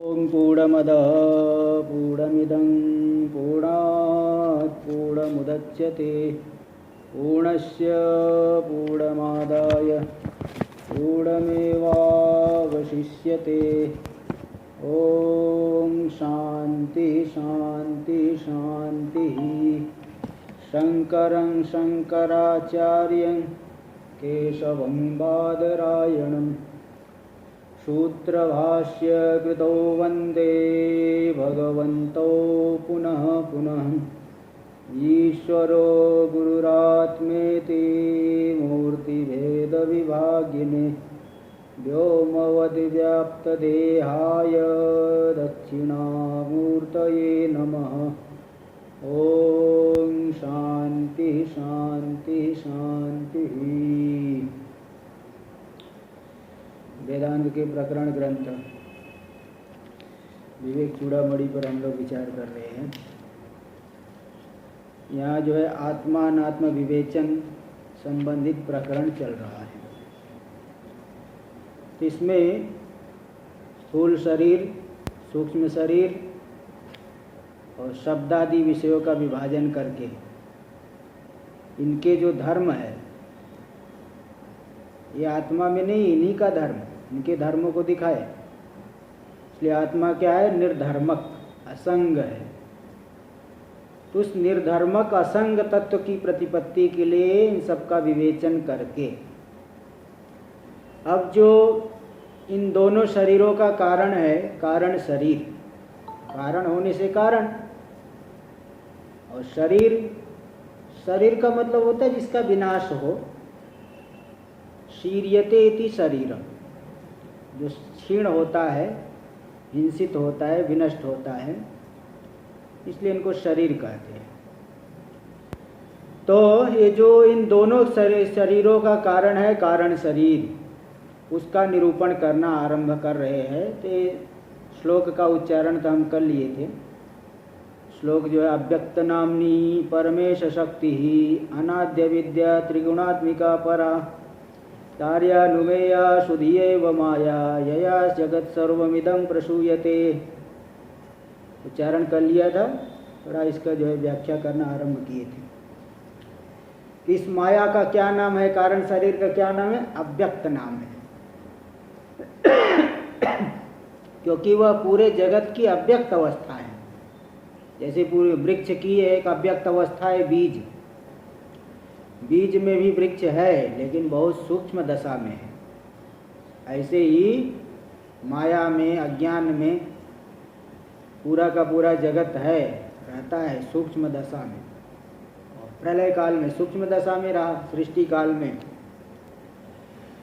ॐ पूर्णमदः पूर्णमिदं पूर्णात् पूर्णमुदच्यते पूर्णस्य पूर्णमादाय पूर्णमेवावशिष्यते। ॐ शान्ति शान्ति शान्तिः। शङ्करं शङ्कराचार्यं केशवं बादरायणं सूत्रभाष्य कृतो वन्दे भगवन्तौ पुनः पुनः। ईश्वरो गुरुरात्मेति मूर्तिभेदविभागिने व्योमवद्व्याप्तदेहाय दक्षिणामूर्तये नमः। ॐ शान्ति शान्ति शान्तिः। वेदांत के प्रकरण ग्रंथ विवेक चूड़ामणि पर हम लोग विचार कर रहे हैं। यहाँ जो है आत्मा अनात्म विवेचन संबंधित प्रकरण चल रहा है। तो इसमें स्थूल शरीर, सूक्ष्म शरीर और शब्दादि विषयों का विभाजन करके इनके जो धर्म है, ये आत्मा में नहीं, इन्हीं का धर्म, इनके धर्मों को दिखाए। इसलिए आत्मा क्या है? निर्धर्मक, असंग है। तो उस निर्धर्मक असंग तत्व की प्रतिपत्ति के लिए इन सब का विवेचन करके अब जो इन दोनों शरीरों का कारण है, कारण शरीर, कारण होने से कारण, और शरीर, शरीर का मतलब होता है जिसका विनाश हो। शीर्यते इति शरीरम, जो क्षीण होता है, हिंसित होता है, विनष्ट होता है, इसलिए इनको शरीर कहते हैं। तो ये जो इन दोनों शरीरों का कारण है, कारण शरीर, उसका निरूपण करना आरंभ कर रहे हैं। तो श्लोक का उच्चारण तो हम कर लिए थे। श्लोक जो है अव्यक्त नाम्नी परमेश शक्ति ही अनाद्य विद्या त्रिगुणात्मिका परा कार्यानुमेया शुद्धियैव माया यया जगत सर्वमिदं प्रसूयते। उच्चारण कर लिया था, थोड़ा इसका जो है व्याख्या करना आरंभ किए थे। इस माया का क्या नाम है? कारण शरीर का क्या नाम है? अव्यक्त नाम है। क्योंकि वह पूरे जगत की अव्यक्त अवस्था है। जैसे पूरे वृक्ष की एक अव्यक्त अवस्था है बीज, बीज में भी वृक्ष है लेकिन बहुत सूक्ष्म दशा में है। ऐसे ही माया में, अज्ञान में पूरा का पूरा जगत है, रहता है सूक्ष्म दशा में। और प्रलय काल में सूक्ष्म दशा में रहा, सृष्टि काल में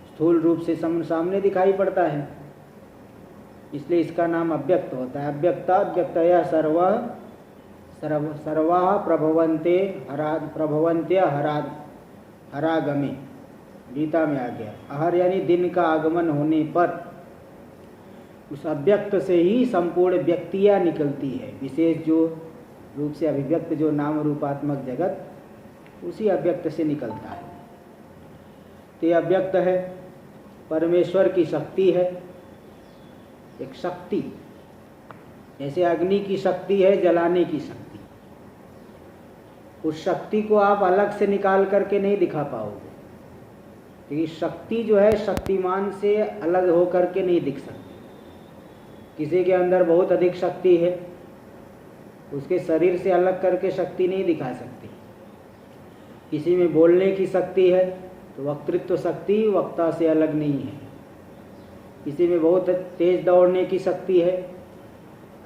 स्थूल रूप से सामने दिखाई पड़ता है, इसलिए इसका नाम अव्यक्त होता है। अव्यक्ता अव्यक्तया सर्वा प्रभवन्ते प्रभवन्त्य हरागमे, गीता में आ गया। अहर यानी दिन का आगमन होने पर उस अव्यक्त से ही संपूर्ण व्यक्तियाँ निकलती है। विशेष जो रूप से अभिव्यक्त जो नाम रूपात्मक जगत, उसी अव्यक्त से निकलता है। तो ये अव्यक्त है, परमेश्वर की शक्ति है, एक शक्ति। जैसे अग्नि की शक्ति है, जलाने की शक्ति। उस शक्ति को आप अलग से निकाल करके नहीं दिखा पाओगे, क्योंकि शक्ति जो है शक्तिमान से अलग हो करके नहीं दिख सकती। किसी के अंदर बहुत अधिक शक्ति है, उसके शरीर से अलग करके शक्ति नहीं दिखा सकती। किसी में बोलने की शक्ति है तो वक्तृत्व शक्ति वक्ता से अलग नहीं है। किसी में बहुत तेज दौड़ने की शक्ति है,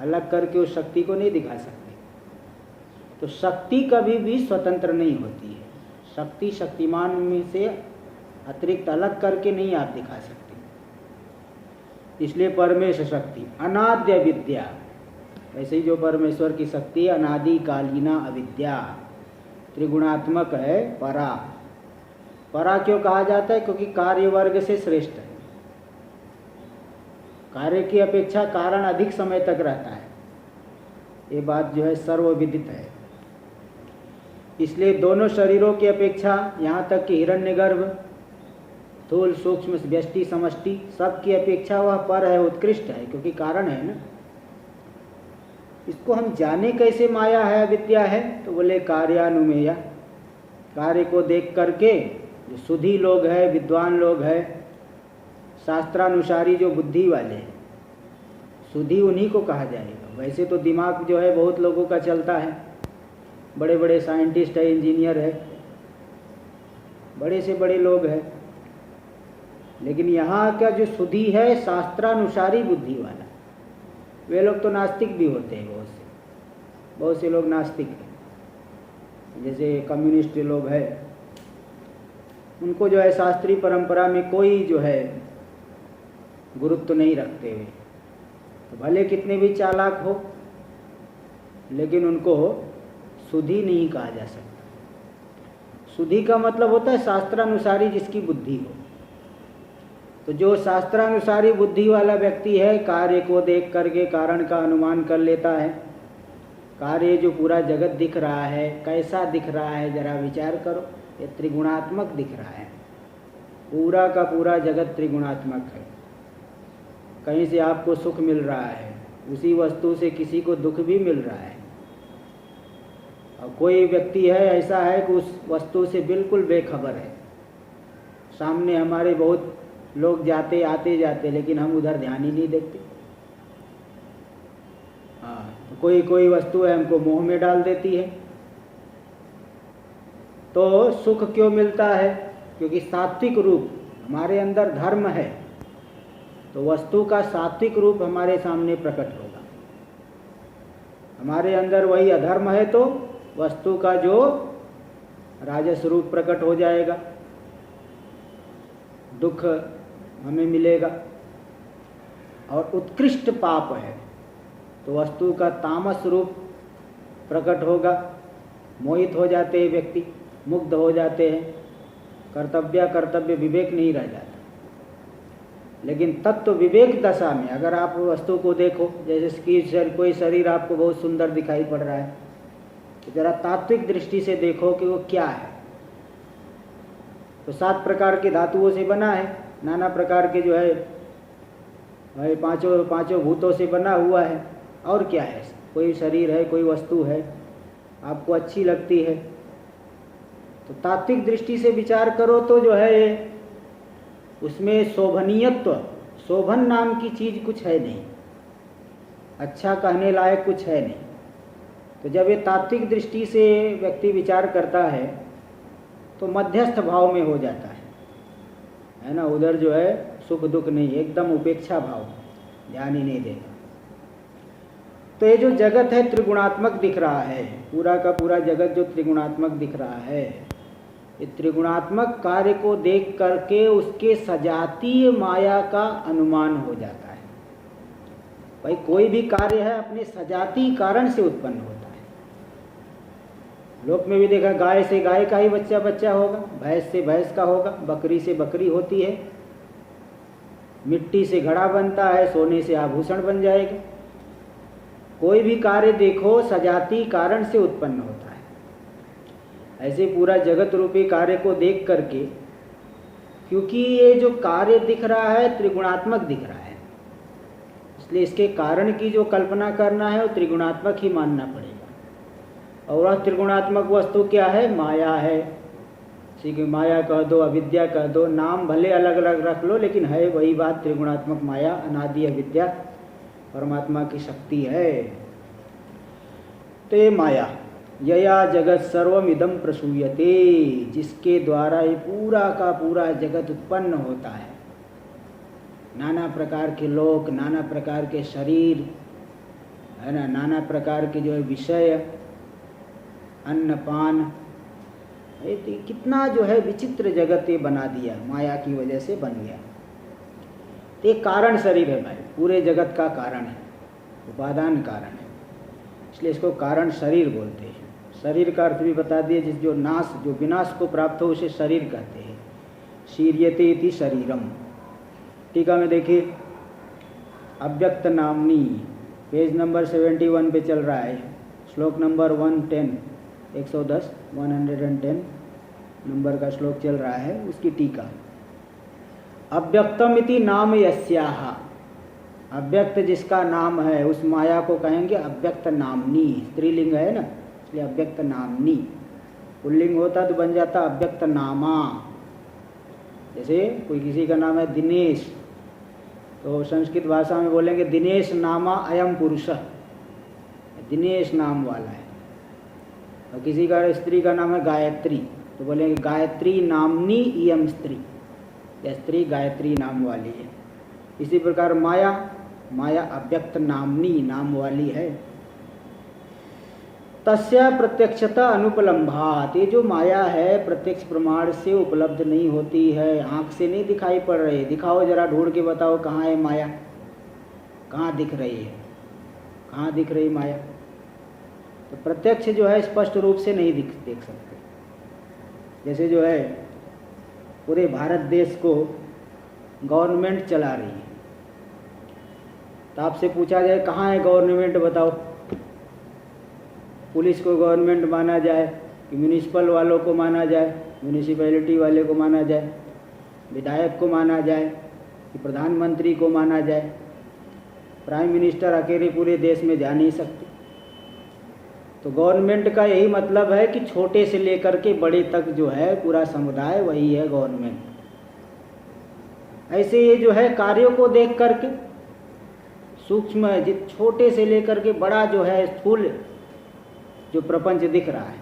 अलग करके उस शक्ति को नहीं दिखा सकते। तो शक्ति कभी भी स्वतंत्र नहीं होती है। शक्ति शक्तिमान में से अतिरिक्त अलग करके नहीं आप दिखा सकते। इसलिए परमेश शक्ति अनाद्य विद्या, ऐसे ही जो परमेश्वर की शक्ति अनादिकालीना अविद्या, त्रिगुणात्मक है, परा। परा क्यों कहा जाता है? क्योंकि कार्य वर्ग से श्रेष्ठ है। कार्य की अपेक्षा कारण अधिक समय तक रहता है, ये बात जो है सर्वविदित है। इसलिए दोनों शरीरों की अपेक्षा, यहाँ तक कि हिरण्यगर्भ, स्थूल सूक्ष्म व्यष्टि समष्टि सबकी अपेक्षा वह पर है, उत्कृष्ट है, क्योंकि कारण है ना। इसको हम जाने कैसे माया है, विद्या है, तो बोले कार्यानुमेया। कार्य को देख करके जो सुधी लोग हैं, विद्वान लोग हैं, शास्त्रानुसारी जो बुद्धि वाले हैं, सुधी उन्हीं को कहा जाएगा। वैसे तो दिमाग जो है बहुत लोगों का चलता है, बड़े बड़े साइंटिस्ट है, इंजीनियर है, बड़े से बड़े लोग हैं, लेकिन यहाँ का जो सुधी है शास्त्रानुसारी बुद्धि वाला, वे लोग तो नास्तिक भी होते हैं। बहुत से लोग नास्तिक हैं, जैसे कम्युनिस्ट लोग हैं, उनको जो है शास्त्रीय परंपरा में कोई जो है गुरुत्व तो नहीं रखते हुए, तो भले कितने भी चालाक हो, लेकिन उनको सुधी नहीं कहा जा सकता। सुधी का मतलब होता है शास्त्रानुसारी जिसकी बुद्धि हो। तो जो शास्त्रानुसारी बुद्धि वाला व्यक्ति है, कार्य को देख करके कारण का अनुमान कर लेता है। कार्य जो पूरा जगत दिख रहा है, कैसा दिख रहा है, जरा विचार करो, ये त्रिगुणात्मक दिख रहा है। पूरा का पूरा जगत त्रिगुणात्मक है। कहीं से आपको सुख मिल रहा है, उसी वस्तु से किसी को दुख भी मिल रहा है। और कोई व्यक्ति है ऐसा है कि उस वस्तु से बिल्कुल बेखबर है। सामने हमारे बहुत लोग आते जाते, लेकिन हम उधर ध्यान ही नहीं देते। हाँ, तो कोई वस्तु है हमको मोह में डाल देती है। तो सुख क्यों मिलता है? क्योंकि सात्विक रूप हमारे अंदर धर्म है, तो वस्तु का सात्विक रूप हमारे सामने प्रकट होगा। हमारे अंदर वही अधर्म है तो वस्तु का जो राजस रूप प्रकट हो जाएगा, दुख हमें मिलेगा। और उत्कृष्ट पाप है तो वस्तु का तामस रूप प्रकट होगा। मोहित हो जाते हैं व्यक्ति, मुग्ध हो जाते हैं, कर्तव्य विवेक नहीं रह जाता। लेकिन तत्व विवेक दशा में अगर आप वस्तु को देखो, जैसे कि कोई शरीर आपको बहुत सुंदर दिखाई पड़ रहा है, तो जरा तात्विक दृष्टि से देखो कि वो क्या है। तो 7 प्रकार के धातुओं से बना है, नाना प्रकार के जो है भाई पांचों भूतों से बना हुआ है। और क्या है? कोई शरीर है, कोई वस्तु है, आपको अच्छी लगती है, तो तात्विक दृष्टि से विचार करो तो जो है उसमें शोभनीयत्व, शोभन नाम की चीज कुछ है नहीं, अच्छा कहने लायक कुछ है नहीं। तो जब ये तात्विक दृष्टि से व्यक्ति विचार करता है तो मध्यस्थ भाव में हो जाता है ना। उधर जो है सुख दुख नहीं, एकदम उपेक्षा भाव, ध्यान ही नहीं देता। तो ये जो जगत है त्रिगुणात्मक दिख रहा है, पूरा का पूरा जगत जो त्रिगुणात्मक दिख रहा है, ये त्रिगुणात्मक कार्य को देख करके उसके सजातीय माया का अनुमान हो जाता है। भाई कोई भी कार्य है अपने सजातीय कारण से उत्पन्न होता है। लोक में भी देखा, गाय से गाय का ही बच्चा होगा, भैंस से भैंस का होगा, बकरी से बकरी होती है, मिट्टी से घड़ा बनता है, सोने से आभूषण बन जाएगा। कोई भी कार्य देखो सजातीय कारण से उत्पन्न होता है। ऐसे पूरा जगत रूपी कार्य को देख करके, क्योंकि ये जो कार्य दिख रहा है त्रिगुणात्मक दिख रहा है, इसलिए इसके कारण की जो कल्पना करना है वो त्रिगुणात्मक ही मानना पड़ेगा। और वह त्रिगुणात्मक वस्तु क्या है? माया है। ठीक है, माया कह दो, अविद्या कह दो, नाम भले अलग अलग रख लो, लेकिन है वही बात, त्रिगुणात्मक माया, अनादि अविद्या, परमात्मा की शक्ति है। तो ये माया, यया जगत सर्वमिदं प्रसूयते, जिसके द्वारा ये पूरा का पूरा जगत उत्पन्न होता है। नाना प्रकार के लोक, नाना प्रकार के शरीर है ना, नाना प्रकार के जो है विषय, अन्न पान, कितना जो है विचित्र जगत ये बना दिया, माया की वजह से बन गया। तो एक कारण शरीर है भाई, पूरे जगत का कारण है, उपादान कारण है, इसलिए इसको कारण शरीर बोलते हैं। शरीर का अर्थ भी बता दिए, जिस जो विनाश को प्राप्त हो उसे शरीर कहते हैं। शीर्यते इति शरीरम। टीका में देखिए, अव्यक्त नामनी, पेज नंबर 71 पे चल रहा है, श्लोक नंबर 110 नंबर का श्लोक चल रहा है, उसकी टीका। अव्यक्तम इति नाम यस्याह, अव्यक्त जिसका नाम है उस माया को कहेंगे अव्यक्त नामनी। स्त्रीलिंग है ना, इसलिए अव्यक्त नामनी। पुल्लिंग होता तो बन जाता अव्यक्त नामा। जैसे कोई किसी का नाम है दिनेश, तो संस्कृत भाषा में बोलेंगे दिनेश नामा अयम पुरुष, दिनेश नाम वाला है। और किसी का स्त्री का नाम है गायत्री, तो बोलेंगे गायत्री नामनी इयम स्त्री, यह स्त्री गायत्री नाम वाली है। इसी प्रकार माया, माया अव्यक्त नामनी नाम वाली है। तस्या प्रत्यक्षता अनुपलम्भात, ये जो माया है प्रत्यक्ष प्रमाण से उपलब्ध नहीं होती है, आँख से नहीं दिखाई पड़ रही। दिखाओ जरा, ढूंढ के बताओ कहाँ है माया, कहाँ दिख रही है, कहाँ दिख रही माया। तो प्रत्यक्ष जो है स्पष्ट रूप से नहीं देख सकते। जैसे जो है पूरे भारत देश को गवर्नमेंट चला रही है, तो आपसे पूछा जाए कहाँ है गवर्नमेंट बताओ। पुलिस को गवर्नमेंट माना जाए कि म्यूनिसिपल वालों को माना जाए, म्यूनिसिपैलिटी वाले को माना जाए, विधायक को माना जाए कि प्रधानमंत्री को माना जाए। प्राइम मिनिस्टर अकेले पूरे देश में जा नहीं सकते। तो गवर्नमेंट का यही मतलब है कि छोटे से लेकर के बड़े तक जो है पूरा समुदाय वही है गवर्नमेंट। ऐसे ये जो है कार्यों को देख करके सूक्ष्म छोटे से लेकर के बड़ा जो है स्थूल जो प्रपंच दिख रहा है,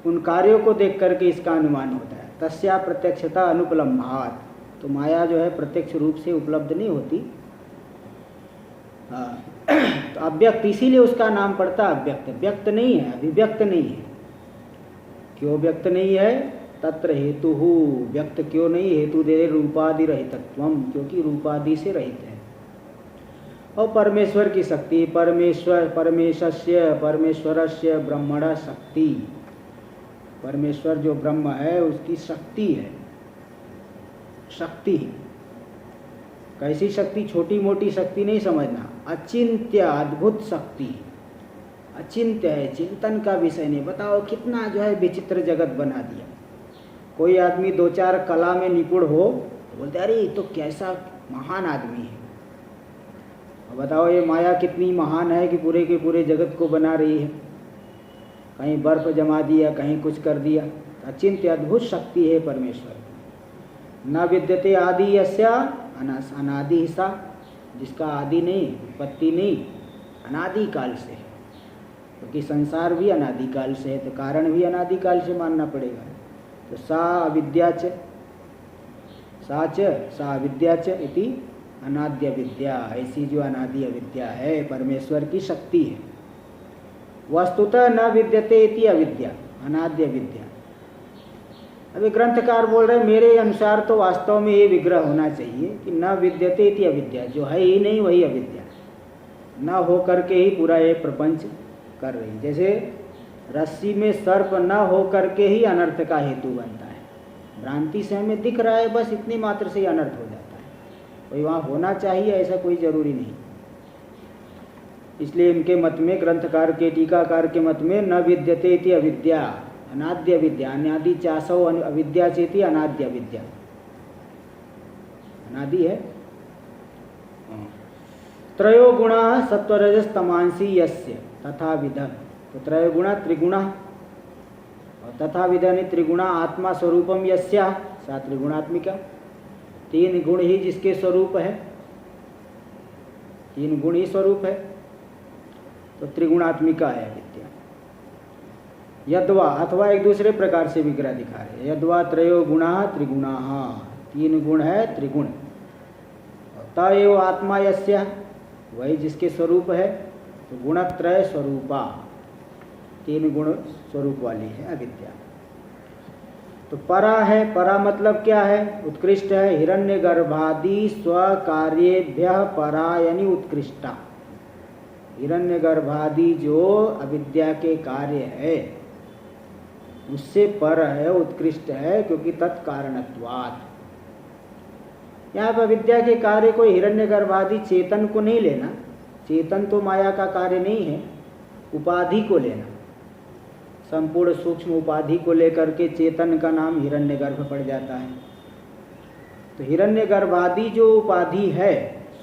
उन कार्यों को देख करके इसका अनुमान होता है। तस्या प्रत्यक्षता अनुपलम्भात, तो माया जो है प्रत्यक्ष रूप से उपलब्ध नहीं होती। तो अव्यक्त, इसीलिए उसका नाम पड़ता अव्यक्त। व्यक्त नहीं है, अभिव्यक्त नहीं है। क्यों व्यक्त नहीं है? तत्र हेतु, व्यक्त क्यों नहीं? हेतु दे रूपादि रहितत्वम, क्योंकि रूपादि से रहित है। और परमेश्वर की शक्ति, परमेश्वरस्य ब्रह्मण शक्ति, परमेश्वर जो ब्रह्म है उसकी शक्ति है। शक्ति कैसी शक्ति? छोटी मोटी शक्ति नहीं समझना, अचिंत्य अद्भुत शक्ति। अचिंत्य है, चिंतन का विषय नहीं। बताओ कितना जो है विचित्र जगत बना दिया। कोई आदमी दो चार कला में निपुण हो तो बोलते अरे ये तो कैसा महान आदमी है। और बताओ ये माया कितनी महान है कि पूरे के पूरे जगत को बना रही है। कहीं बर्फ जमा दिया, कहीं कुछ कर दिया। अचिंत्य अद्भुत शक्ति है परमेश्वर। न विद्यते आदि यस्या अनादि सा, जिसका आदि नहीं, उत्पत्ति नहीं, अनादि काल से है। क्योंकि संसार भी अनादि काल से है, तो कारण भी अनादि काल से मानना पड़ेगा। तो सा अविद्याच, सा अविद्याच इति अनाद्य विद्या, ऐसी जो अनादि अविद्या है परमेश्वर की शक्ति है। वस्तुतः न विद्यते इति अविद्या, अनाद्य विद्या। अभी ग्रंथकार बोल रहे मेरे अनुसार तो वास्तव में ये विग्रह होना चाहिए कि न विद्यते इति अविद्या, जो है ही नहीं वही अविद्या, न हो करके ही पूरा ये प्रपंच कर रही। जैसे रस्सी में सर्प न हो करके ही अनर्थ का हेतु बनता है। भ्रांति से हमें दिख रहा है, बस इतनी मात्र से ही अनर्थ हो जाता है। कोई वहाँ होना चाहिए ऐसा कोई जरूरी नहीं। इसलिए इनके मत में, ग्रंथकार के, टीकाकार के मत में न विद्यते इति अविद्या, अनाद्य विद्या, अनादि चासौ अविद्या चेति अनाद्य विद्या, अनादि है। त्रयो गुणा सत्वरजस तमांसी यस्य तथा विध, तो त्रय गुणा त्रिगुणा, और तथा विधनि त्रिगुणा आत्मा स्वरूपम यस्या सा त्रिगुणात्मिका। तीन गुण ही जिसके स्वरूप है, तीन गुण ही स्वरूप है, तो त्रिगुणात्मिका है विद्या। यद्वा, अथवा एक दूसरे प्रकार से विग्रह दिखा रहे हैं। यद्वा त्रयो गुणा त्रिगुणा, तीन गुण है त्रिगुण। तएव आत्मा यस्या, वही जिसके स्वरूप है, तो गुणत्रय स्वरूपा, तीन गुण स्वरूप वाली है अविद्या। तो परा है, परा मतलब क्या है? उत्कृष्ट है। हिरण्यगर्भादि स्वकार्येभ्य परा यानी उत्कृष्टा। हिरण्यगर्भादि जो अविद्या के कार्य है उससे पर है, उत्कृष्ट है, क्योंकि तत्कारणत्वात्। यहाँ पर अविद्या के कार्य को हिरण्यगर्भादि चेतन को नहीं लेना, चेतन तो माया का कार्य नहीं है, उपाधि को लेना। संपूर्ण सूक्ष्म उपाधि को लेकर के चेतन का नाम हिरण्यगर्भ पड़ जाता है। तो हिरण्यगर्भादि जो उपाधि है,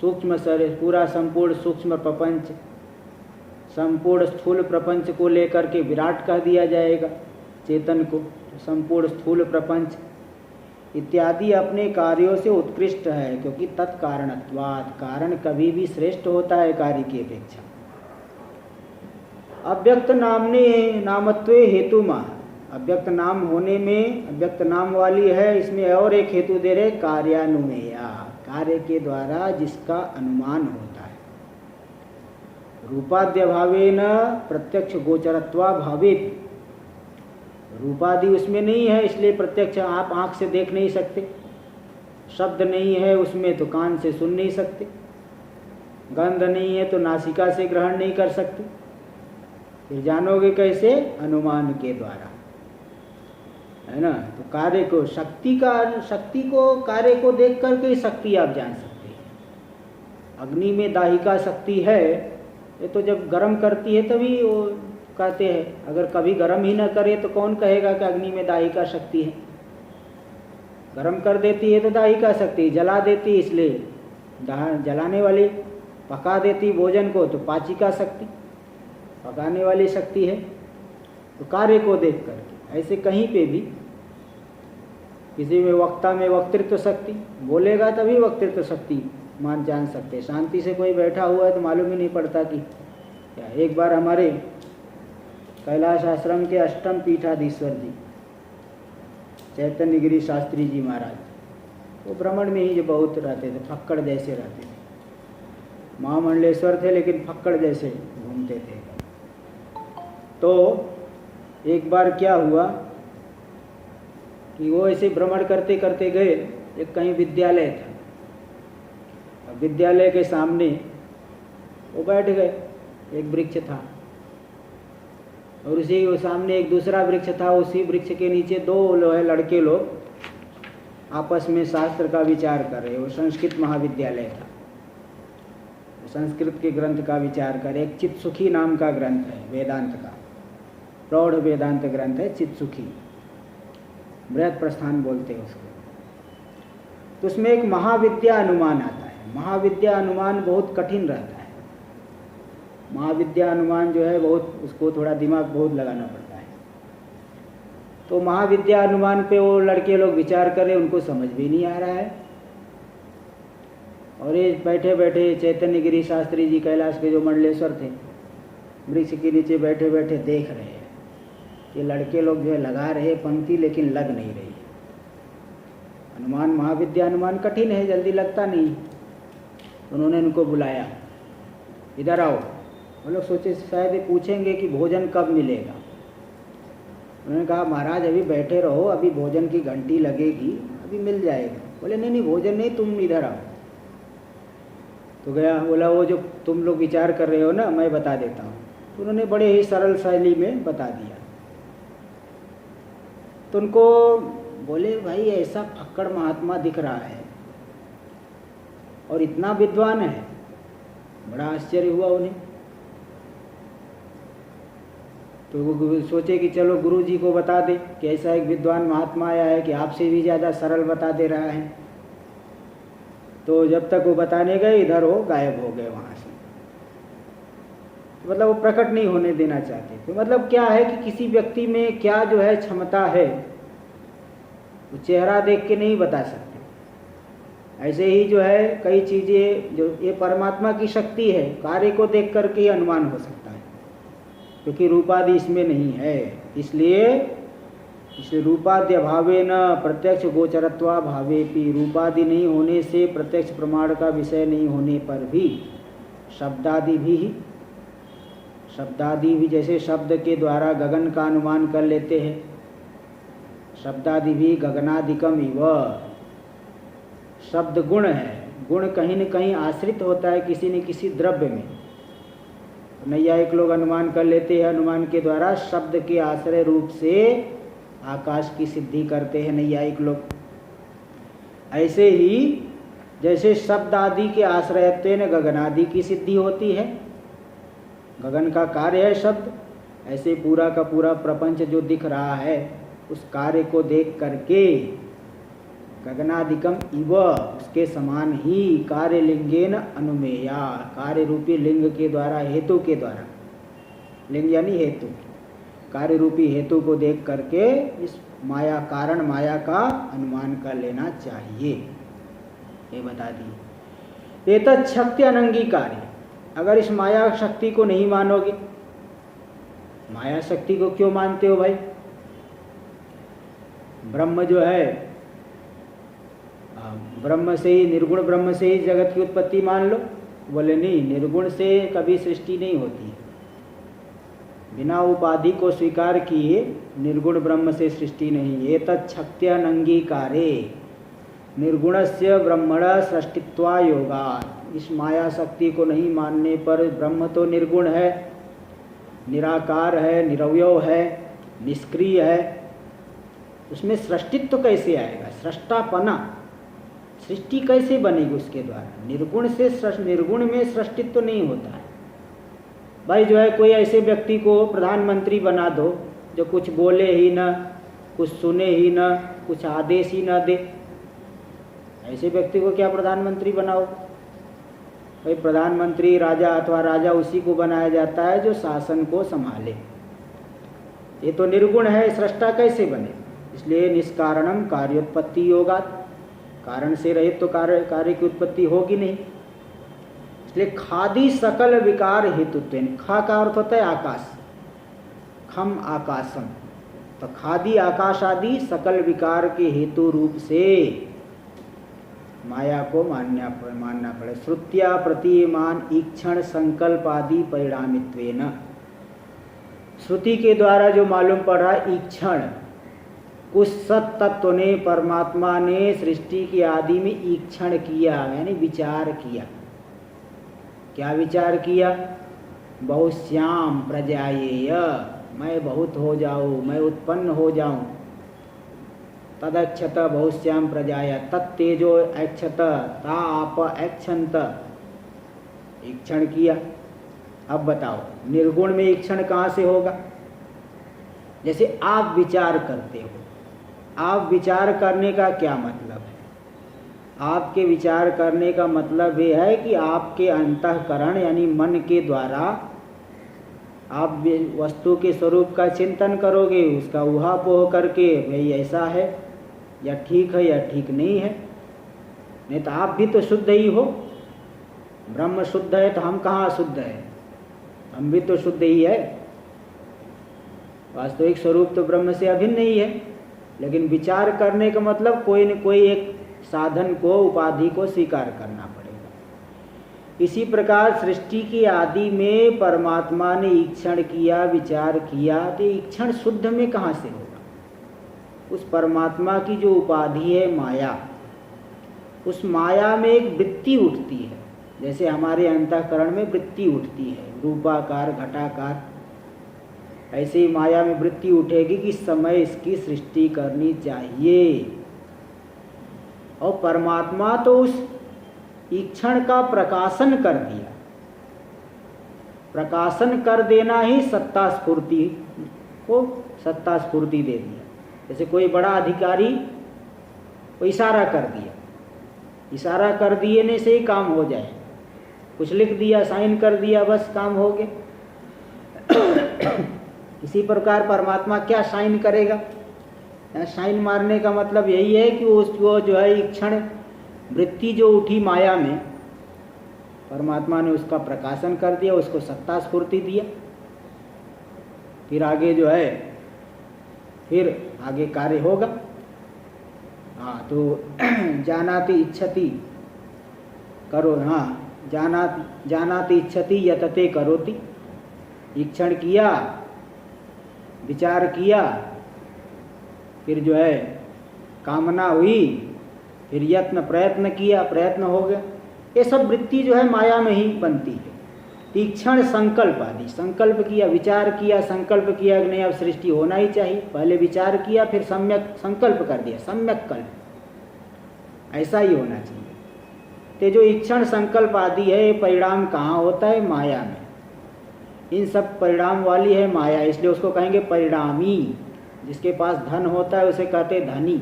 सूक्ष्म शरीर, पूरा संपूर्ण सूक्ष्म प्रपंच, संपूर्ण स्थूल प्रपंच को लेकर के विराट कह दिया जाएगा चेतन को, संपूर्ण स्थूल प्रपंच इत्यादि अपने कार्यों से उत्कृष्ट है, क्योंकि तत्कारणत्वात्, कारण कभी भी श्रेष्ठ होता है कार्य की अपेक्षा। अव्यक्त नामने नामत्वे हेतु मा, अव्यक्त नाम होने में अव्यक्त नाम वाली है, इसमें और एक हेतु दे रहे कार्यानुमेया, कार्य के द्वारा जिसका अनुमान होता है। रूपाद्य भावेन प्रत्यक्ष गोचरत्वा भावेति, रूपादि उसमें नहीं है इसलिए प्रत्यक्ष आप आँख से देख नहीं सकते, शब्द नहीं है उसमें तो कान से सुन नहीं सकते, गंध नहीं है तो नासिका से ग्रहण नहीं कर सकते, फिर जानोगे कैसे? अनुमान के द्वारा, है ना। तो कार्य को शक्ति को कार्य को देख करके शक्ति आप जान सकते हैं। अग्नि में दाहिका शक्ति है, ये तो जब गर्म करती है तभी वो कहते हैं, अगर कभी गर्म ही न करे तो कौन कहेगा कि अग्नि में दाहिका शक्ति है। गर्म कर देती है तो दाहिका शक्ति, जला देती इसलिए जलाने वाली, पका देती भोजन को तो पाचिका शक्ति, पकाने वाली शक्ति है। तो कार्य को देख करके ऐसे कहीं पे भी किसी में वक्ता में वक्तृत्व शक्ति, बोलेगा तभी वक्तृत्व शक्ति मान जान सकते। शांति से कोई बैठा हुआ है तो मालूम ही नहीं पड़ता कि क्या। एक बार हमारे कैलाश आश्रम के अष्टम पीठाधीश्वर जी चैतन्य गिरी शास्त्री जी महाराज, वो भ्रमण में ही जो बहुत रहते थे, फक्कड़ जैसे रहते थे, महामंडलेश्वर थे लेकिन फक्कड़ जैसे घूमते थे। तो एक बार क्या हुआ कि वो ऐसे भ्रमण करते करते गए, एक कहीं विद्यालय था, अब विद्यालय के सामने वो बैठ गए, एक वृक्ष था और उसी वो सामने एक दूसरा वृक्ष था, उसी वृक्ष के नीचे दो लड़के लोग आपस में शास्त्र का विचार कर रहे। वो संस्कृत महाविद्यालय था, संस्कृत के ग्रंथ का विचार कर, एक चित्सुखी नाम का ग्रंथ है वेदांत का, प्रौढ़ वेदांत ग्रंथ है चित्सुखी, बृहद प्रस्थान बोलते हैं उसको। तो उसमें एक महाविद्या अनुमान आता है। महाविद्या अनुमान बहुत कठिन रहता है, महाविद्या अनुमान जो है बहुत, उसको थोड़ा दिमाग बहुत लगाना पड़ता है। तो महाविद्या अनुमान पे वो लड़के लोग विचार कर रहे, उनको समझ भी नहीं आ रहा है। और ये बैठे बैठे चैतन्य गिरी शास्त्री जी कैलाश के जो मंडलेश्वर थे, वृक्ष के नीचे बैठे बैठे देख रहे हैं कि लड़के लोग जो है लगा रहे पंक्ति लेकिन लग नहीं रही। अनुमान महाविद्या अनुमान कठिन है, जल्दी लगता नहीं। उन्होंने इनको बुलाया, इधर आओ। वो लोग सोचे शायद पूछेंगे कि भोजन कब मिलेगा। उन्होंने कहा महाराज अभी बैठे रहो, अभी भोजन की घंटी लगेगी, अभी मिल जाएगा। बोले नहीं नहीं भोजन नहीं, तुम इधर आओ। तो गया, बोला वो जो तुम लोग विचार कर रहे हो ना, मैं बता देता हूँ। तो उन्होंने बड़े ही सरल शैली में बता दिया। तो उनको बोले भाई ऐसा फक्कड़ महात्मा दिख रहा है और इतना विद्वान है, बड़ा आश्चर्य हुआ उन्हें। तो वो सोचे कि चलो गुरु जी को बता दे कि ऐसा एक विद्वान महात्मा आया है कि आपसे भी ज़्यादा सरल बता दे रहा है। तो जब तक वो बताने गए, इधर वो गायब हो गए वहाँ से। मतलब वो प्रकट नहीं होने देना चाहते। तो मतलब क्या है कि किसी व्यक्ति में क्या जो है क्षमता है, वो चेहरा देख के नहीं बता सकते। ऐसे ही जो है कई चीज़ें, जो ये परमात्मा की शक्ति है, कार्य को देख करके ही अनुमान हो सकता है, क्योंकि रूपादि इसमें नहीं है। इसलिए रूपाद्य भावे न प्रत्यक्ष गोचरत्वा भावेपि, रूपादि नहीं होने से, प्रत्यक्ष प्रमाण का विषय नहीं होने पर भी शब्दादि भी जैसे शब्द के द्वारा गगन का अनुमान कर लेते हैं, शब्दादि भी गगनादिकम इव। शब्द गुण है, गुण कहीं न कहीं आश्रित होता है किसी न किसी द्रव्य में। नैयायिक लोग अनुमान कर लेते हैं, अनुमान के द्वारा शब्द के आश्रय रूप से आकाश की सिद्धि करते हैं नैयायिक लोग। ऐसे ही जैसे शब्द आदि के आश्रयत्वेन गगनादि की सिद्धि होती है, गगन का कार्य है शब्द, ऐसे पूरा का पूरा प्रपंच जो दिख रहा है उस कार्य को देख करके गगनादिकम इव, उसके समान ही कार्यलिंगेन अनुमेया, कार्य रूपी लिंग के द्वारा, हेतु के द्वारा, लिंग यानी हेतु, कार्य रूपी हेतु को देख करके इस माया, कारण माया का अनुमान कर लेना चाहिए, ये बता दिए। एतत् शक्ति अनंगीकारी, अगर इस माया शक्ति को नहीं मानोगे, माया शक्ति को क्यों मानते हो भाई? ब्रह्म जो है, ब्रह्म से ही, निर्गुण ब्रह्म से ही जगत की उत्पत्ति मान लो। बोले नहीं, निर्गुण से कभी सृष्टि नहीं होती है, बिना उपाधि को स्वीकार किए निर्गुण ब्रह्म से सृष्टि नहीं। एतत् शक्त्यनंगीकारे निर्गुणस्य ब्रह्मण सृष्टित्वा योगात्, इस माया शक्ति को नहीं मानने पर ब्रह्म तो निर्गुण है, निराकार है, निरवयव है, निष्क्रिय है, उसमें सृष्टित्व कैसे आएगा? सृष्टापना, सृष्टि कैसे बनेगी उसके द्वारा? निर्गुण से निर्गुण में सृष्टित्व नहीं होता है भाई। जो है कोई ऐसे व्यक्ति को प्रधानमंत्री बना दो जो कुछ बोले ही न, कुछ सुने ही न, कुछ आदेश ही न दे, ऐसे व्यक्ति को क्या प्रधानमंत्री बनाओ भाई? प्रधानमंत्री राजा अथवा राजा उसी को बनाया जाता है जो शासन को संभाले। ये तो निर्गुण है, सृष्टा कैसे बने? इसलिए निष्कारणम कार्योत्पत्ति योगात्, कारण से रहित तो कार्य की उत्पत्ति होगी नहीं। इसलिए खादी सकल विकार हेतुत्व, खा का अर्थ होता है आकाश, खम आकाशम, तो खादी आकाश आदि सकल विकार के हेतु रूप से माया को मानना पड़े। श्रुत्या प्रतीयमान ईक्षण संकल्प आदि परिणामित्वेन, श्रुति के द्वारा जो मालूम पड़ रहा है ईक्षण, उस सत तत्व ने, परमात्मा ने सृष्टि की आदि में ईक्षण किया, यानी विचार किया। क्या विचार किया? बहुश्याम प्रजायेय, मैं बहुत हो जाऊं, मैं उत्पन्न हो जाऊं। तदक्षत बहुश्याम प्रजाय, तत्तेजो ऐक्षत, ता आप ऐक्षंत, ईक्षण किया। अब बताओ निर्गुण में ईक्षण कहाँ से होगा? जैसे आप विचार करते हो, आप विचार करने का क्या मतलब है? आपके विचार करने का मतलब ये है कि आपके अंतःकरण यानी मन के द्वारा आप वस्तु के स्वरूप का चिंतन करोगे, उसका ऊहापोह करके भाई ऐसा है या ठीक है या ठीक नहीं है। नहीं तो आप भी तो शुद्ध ही हो, ब्रह्म शुद्ध है तो हम कहाँ शुद्ध है? हम भी तो शुद्ध ही है। वास्तविक स्वरूप तो ब्रह्म से अभिन्न नहीं है, लेकिन विचार करने का मतलब कोई न कोई एक साधन को, उपाधि को स्वीकार करना पड़ेगा। इसी प्रकार सृष्टि की आदि में परमात्मा ने ईक्षण किया, विचार किया, तो ईक्षण शुद्ध में कहाँ से होगा? उस परमात्मा की जो उपाधि है माया, उस माया में एक वृत्ति उठती है, जैसे हमारे अंतःकरण में वृत्ति उठती है, रूपाकार घटाकार, ऐसे ही माया में वृत्ति उठेगी कि समय इसकी सृष्टि करनी चाहिए। और परमात्मा तो उस ईक्षण का प्रकाशन कर दिया। प्रकाशन कर देना ही सत्ता स्फूर्ति को सत्ता स्फूर्ति दे दिया। जैसे कोई बड़ा अधिकारी को इशारा कर दिया, इशारा कर दिए से ही काम हो जाए, कुछ लिख दिया, साइन कर दिया, बस काम हो गया। इसी प्रकार परमात्मा क्या साइन करेगा? साइन मारने का मतलब यही है कि उसको जो है ईक्षण वृत्ति जो उठी माया में, परमात्मा ने उसका प्रकाशन कर दिया, उसको सत्ता स्फूर्ति दिया। फिर आगे जो है, फिर आगे कार्य होगा। हाँ, तो जानाति इच्छति करो, हाँ, जानाति इच्छति यतते करोति, ईक्षण किया, विचार किया, फिर जो है कामना हुई, फिर यत्न प्रयत्न किया, प्रयत्न हो गया। ये सब वृत्ति जो है माया में ही बनती है। तीक्षण संकल्प आदि, संकल्प किया, विचार किया, संकल्प किया कि नहीं अब सृष्टि होना ही चाहिए, पहले विचार किया, फिर सम्यक संकल्प कर दिया, सम्यक कल्प, ऐसा ही होना चाहिए। तो जो इक्षण संकल्प आदि है, ये परिणाम कहाँ होता है? माया में। इन सब परिणाम वाली है माया, इसलिए उसको कहेंगे परिणामी। जिसके पास धन होता है उसे कहते धनी।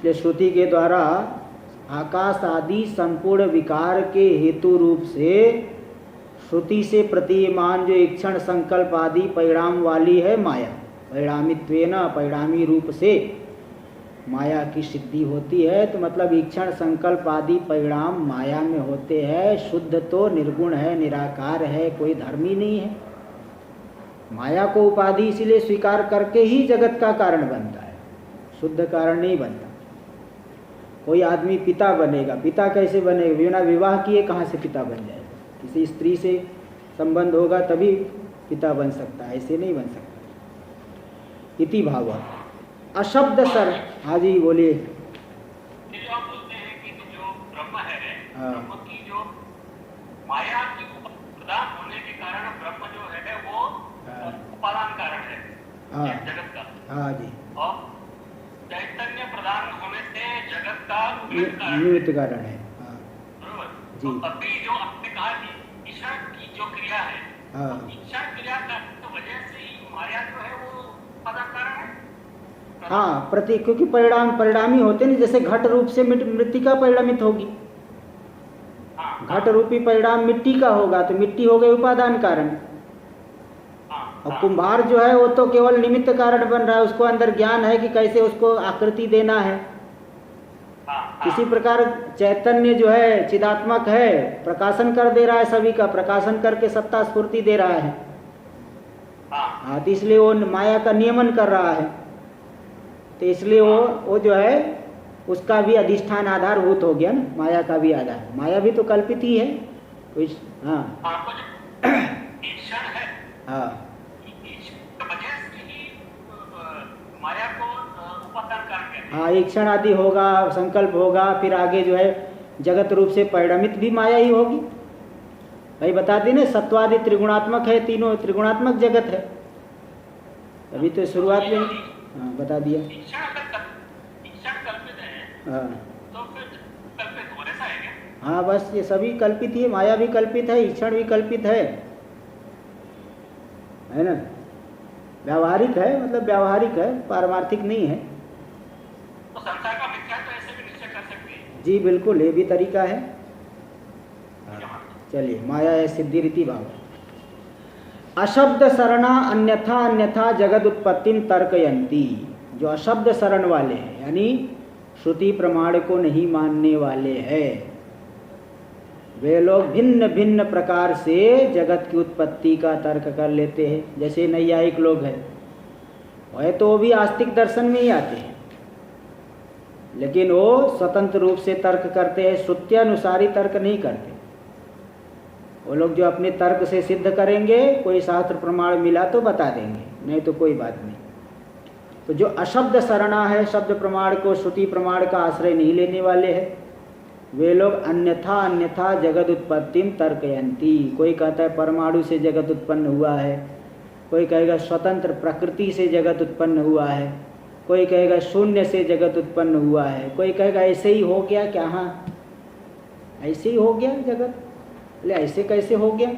इसलिए श्रुति के द्वारा आकाश आदि संपूर्ण विकार के हेतु रूप से श्रुति से प्रतीयमान जो इक्षण संकल्प आदि परिणाम वाली है माया, परिणामित्वेन परिणामी रूप से माया की सिद्धि होती है। तो मतलब इक्षण संकल्प आदि परिणाम माया में होते हैं। शुद्ध तो निर्गुण है, निराकार है, कोई धर्म ही नहीं है। माया को उपाधि इसीलिए स्वीकार करके ही जगत का कारण बनता है, शुद्ध कारण नहीं बनता। कोई आदमी पिता बनेगा, पिता कैसे बनेगा? बिना विवाह किए कहाँ से पिता बन जाएगा? किसी स्त्री से संबंध होगा तभी पिता बन सकता है, ऐसे नहीं बन सकता। इति भाव अशब्द सर। हाँ जी बोलिए। जो आप बोलते हैं कि जो ब्रह्म है, ब्रह्म की जो माया की प्रदान होने के कारण ब्रह्म जो है वो उपादान कारण है जगत का। हाँ जी। और चैतन्य प्रदान होने से जगत का निमित्त कारण है। बरोबर जी। तो अभी जो आपने कहा कि ईश्वर की जो क्रिया है, ईश्वर क्रिया की वजह से ही माया जो है वो उपादान कारण है। हाँ, क्योंकि परिणामी होते नहीं। जैसे घट रूप से मृत्तिका परिणामित होगी, घट रूपी परिणाम मिट्टी का होगा तो मिट्टी हो गई उपादान कारण। और कुम्हार जो है वो तो केवल निमित्त कारण बन रहा है, उसको अंदर ज्ञान है कि कैसे उसको आकृति देना है। किसी प्रकार चैतन्य जो है चिदात्मक है, प्रकाशन कर दे रहा है, सभी का प्रकाशन करके सत्ता स्फूर्ति दे रहा है। हाँ, तो इसलिए वो माया का नियमन कर रहा है। तो इसलिए वो जो है उसका भी अधिष्ठान आधारभूत हो गया ना, माया का भी आधार। माया भी तो कल्पित ही है कुछ। हाँ हाँ, हाँ इक्षण आदि होगा, संकल्प होगा, फिर आगे जो है जगत रूप से परिणमित भी माया ही होगी। भाई बता दी ना, सत्वादि त्रिगुणात्मक है, तीनों त्रिगुणात्मक जगत है। अभी तो शुरुआत में हाँ बता दिया। हाँ बस ये सभी कल्पित ही है, माया भी कल्पित है, ईक्षण भी कल्पित है ना। व्यावहारिक है, मतलब व्यावहारिक है, पारमार्थिक नहीं है। तो संसार का मिथ्या तो ऐसे भी निश्चय कर सकते हैं। जी बिल्कुल, ये भी तरीका है। चलिए, माया है सिद्धि रीति भाव। अशब्द शरणा अन्यथा अन्यथा जगद उत्पत्तिम तर्कयंती। जो अशब्द शरण वाले हैं, यानी श्रुति प्रमाण को नहीं मानने वाले हैं, वे लोग भिन्न भिन्न प्रकार से जगत की उत्पत्ति का तर्क कर लेते हैं। जैसे नैयायिक लोग हैं, वह तो वो भी आस्तिक दर्शन में ही आते हैं, लेकिन वो स्वतंत्र रूप से तर्क करते हैं, श्रुत्यानुसारी तर्क नहीं करते। वो लोग जो अपने तर्क से सिद्ध करेंगे, कोई शास्त्र प्रमाण मिला तो बता देंगे, नहीं तो कोई बात नहीं। तो जो अशब्द शरणा है, शब्द प्रमाण को श्रुति प्रमाण का आश्रय नहीं लेने वाले हैं, वे लोग अन्यथा अन्यथा जगत उत्पत्तिम तर्कयंती। कोई कहता है परमाणु से जगत उत्पन्न हुआ है, कोई कहेगा स्वतंत्र प्रकृति से जगत उत्पन्न हुआ है, कोई कहेगा शून्य से जगत उत्पन्न हुआ है, कोई कहेगा ऐसे ही हो गया। क्या हाँ ऐसे ही हो गया जगत? बोले ऐसे कैसे हो गया?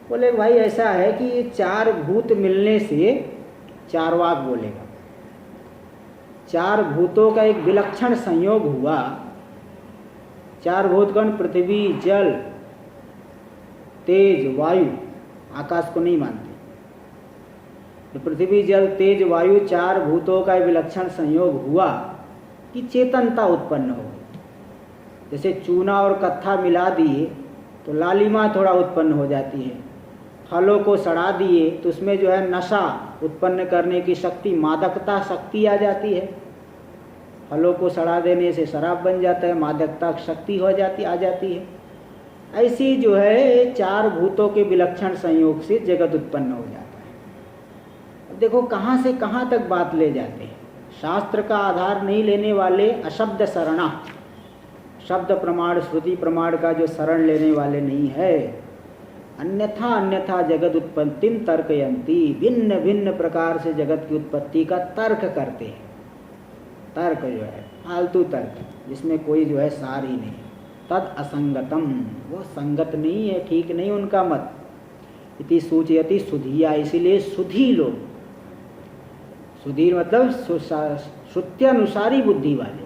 बोले भाई ऐसा है कि ये चार भूत मिलने से चार वाक बोलेगा, चार भूतों का एक विलक्षण संयोग हुआ। चार भूत कौन? पृथ्वी, जल, तेज, वायु। आकाश को नहीं मानते। तो पृथ्वी, जल, तेज, वायु चार भूतों का विलक्षण संयोग हुआ कि चेतनता उत्पन्न हो गई। जैसे चूना और कत्था मिला दिए तो लालिमा थोड़ा उत्पन्न हो जाती है। फलों को सड़ा दिए तो उसमें जो है नशा उत्पन्न करने की शक्ति, मादकता शक्ति आ जाती है। फलों को सड़ा देने से शराब बन जाता है, मादकता शक्ति आ जाती है। ऐसी जो है चार भूतों के विलक्षण संयोग से जगत उत्पन्न हो जाता है। अब देखो कहाँ से कहाँ तक बात ले जाते हैं। शास्त्र का आधार नहीं लेने वाले अशब्द शरणा, शब्द प्रमाण श्रुति प्रमाण का जो शरण लेने वाले नहीं है, अन्यथा अन्यथा जगत उत्पत्तिम तर्कयंती। भिन्न भिन्न प्रकार से जगत की उत्पत्ति का तर्क करते हैं। तर्क जो है फालतू तर्क, जिसमें कोई जो है सार ही नहीं, तद असंगतम, वो संगत नहीं है, ठीक नहीं उनका मत। इति सूचयति सुधिया, इसीलिए सुधी लोग, सुधीर मतलब श्रुत्यानुसारी बुद्धि वाले,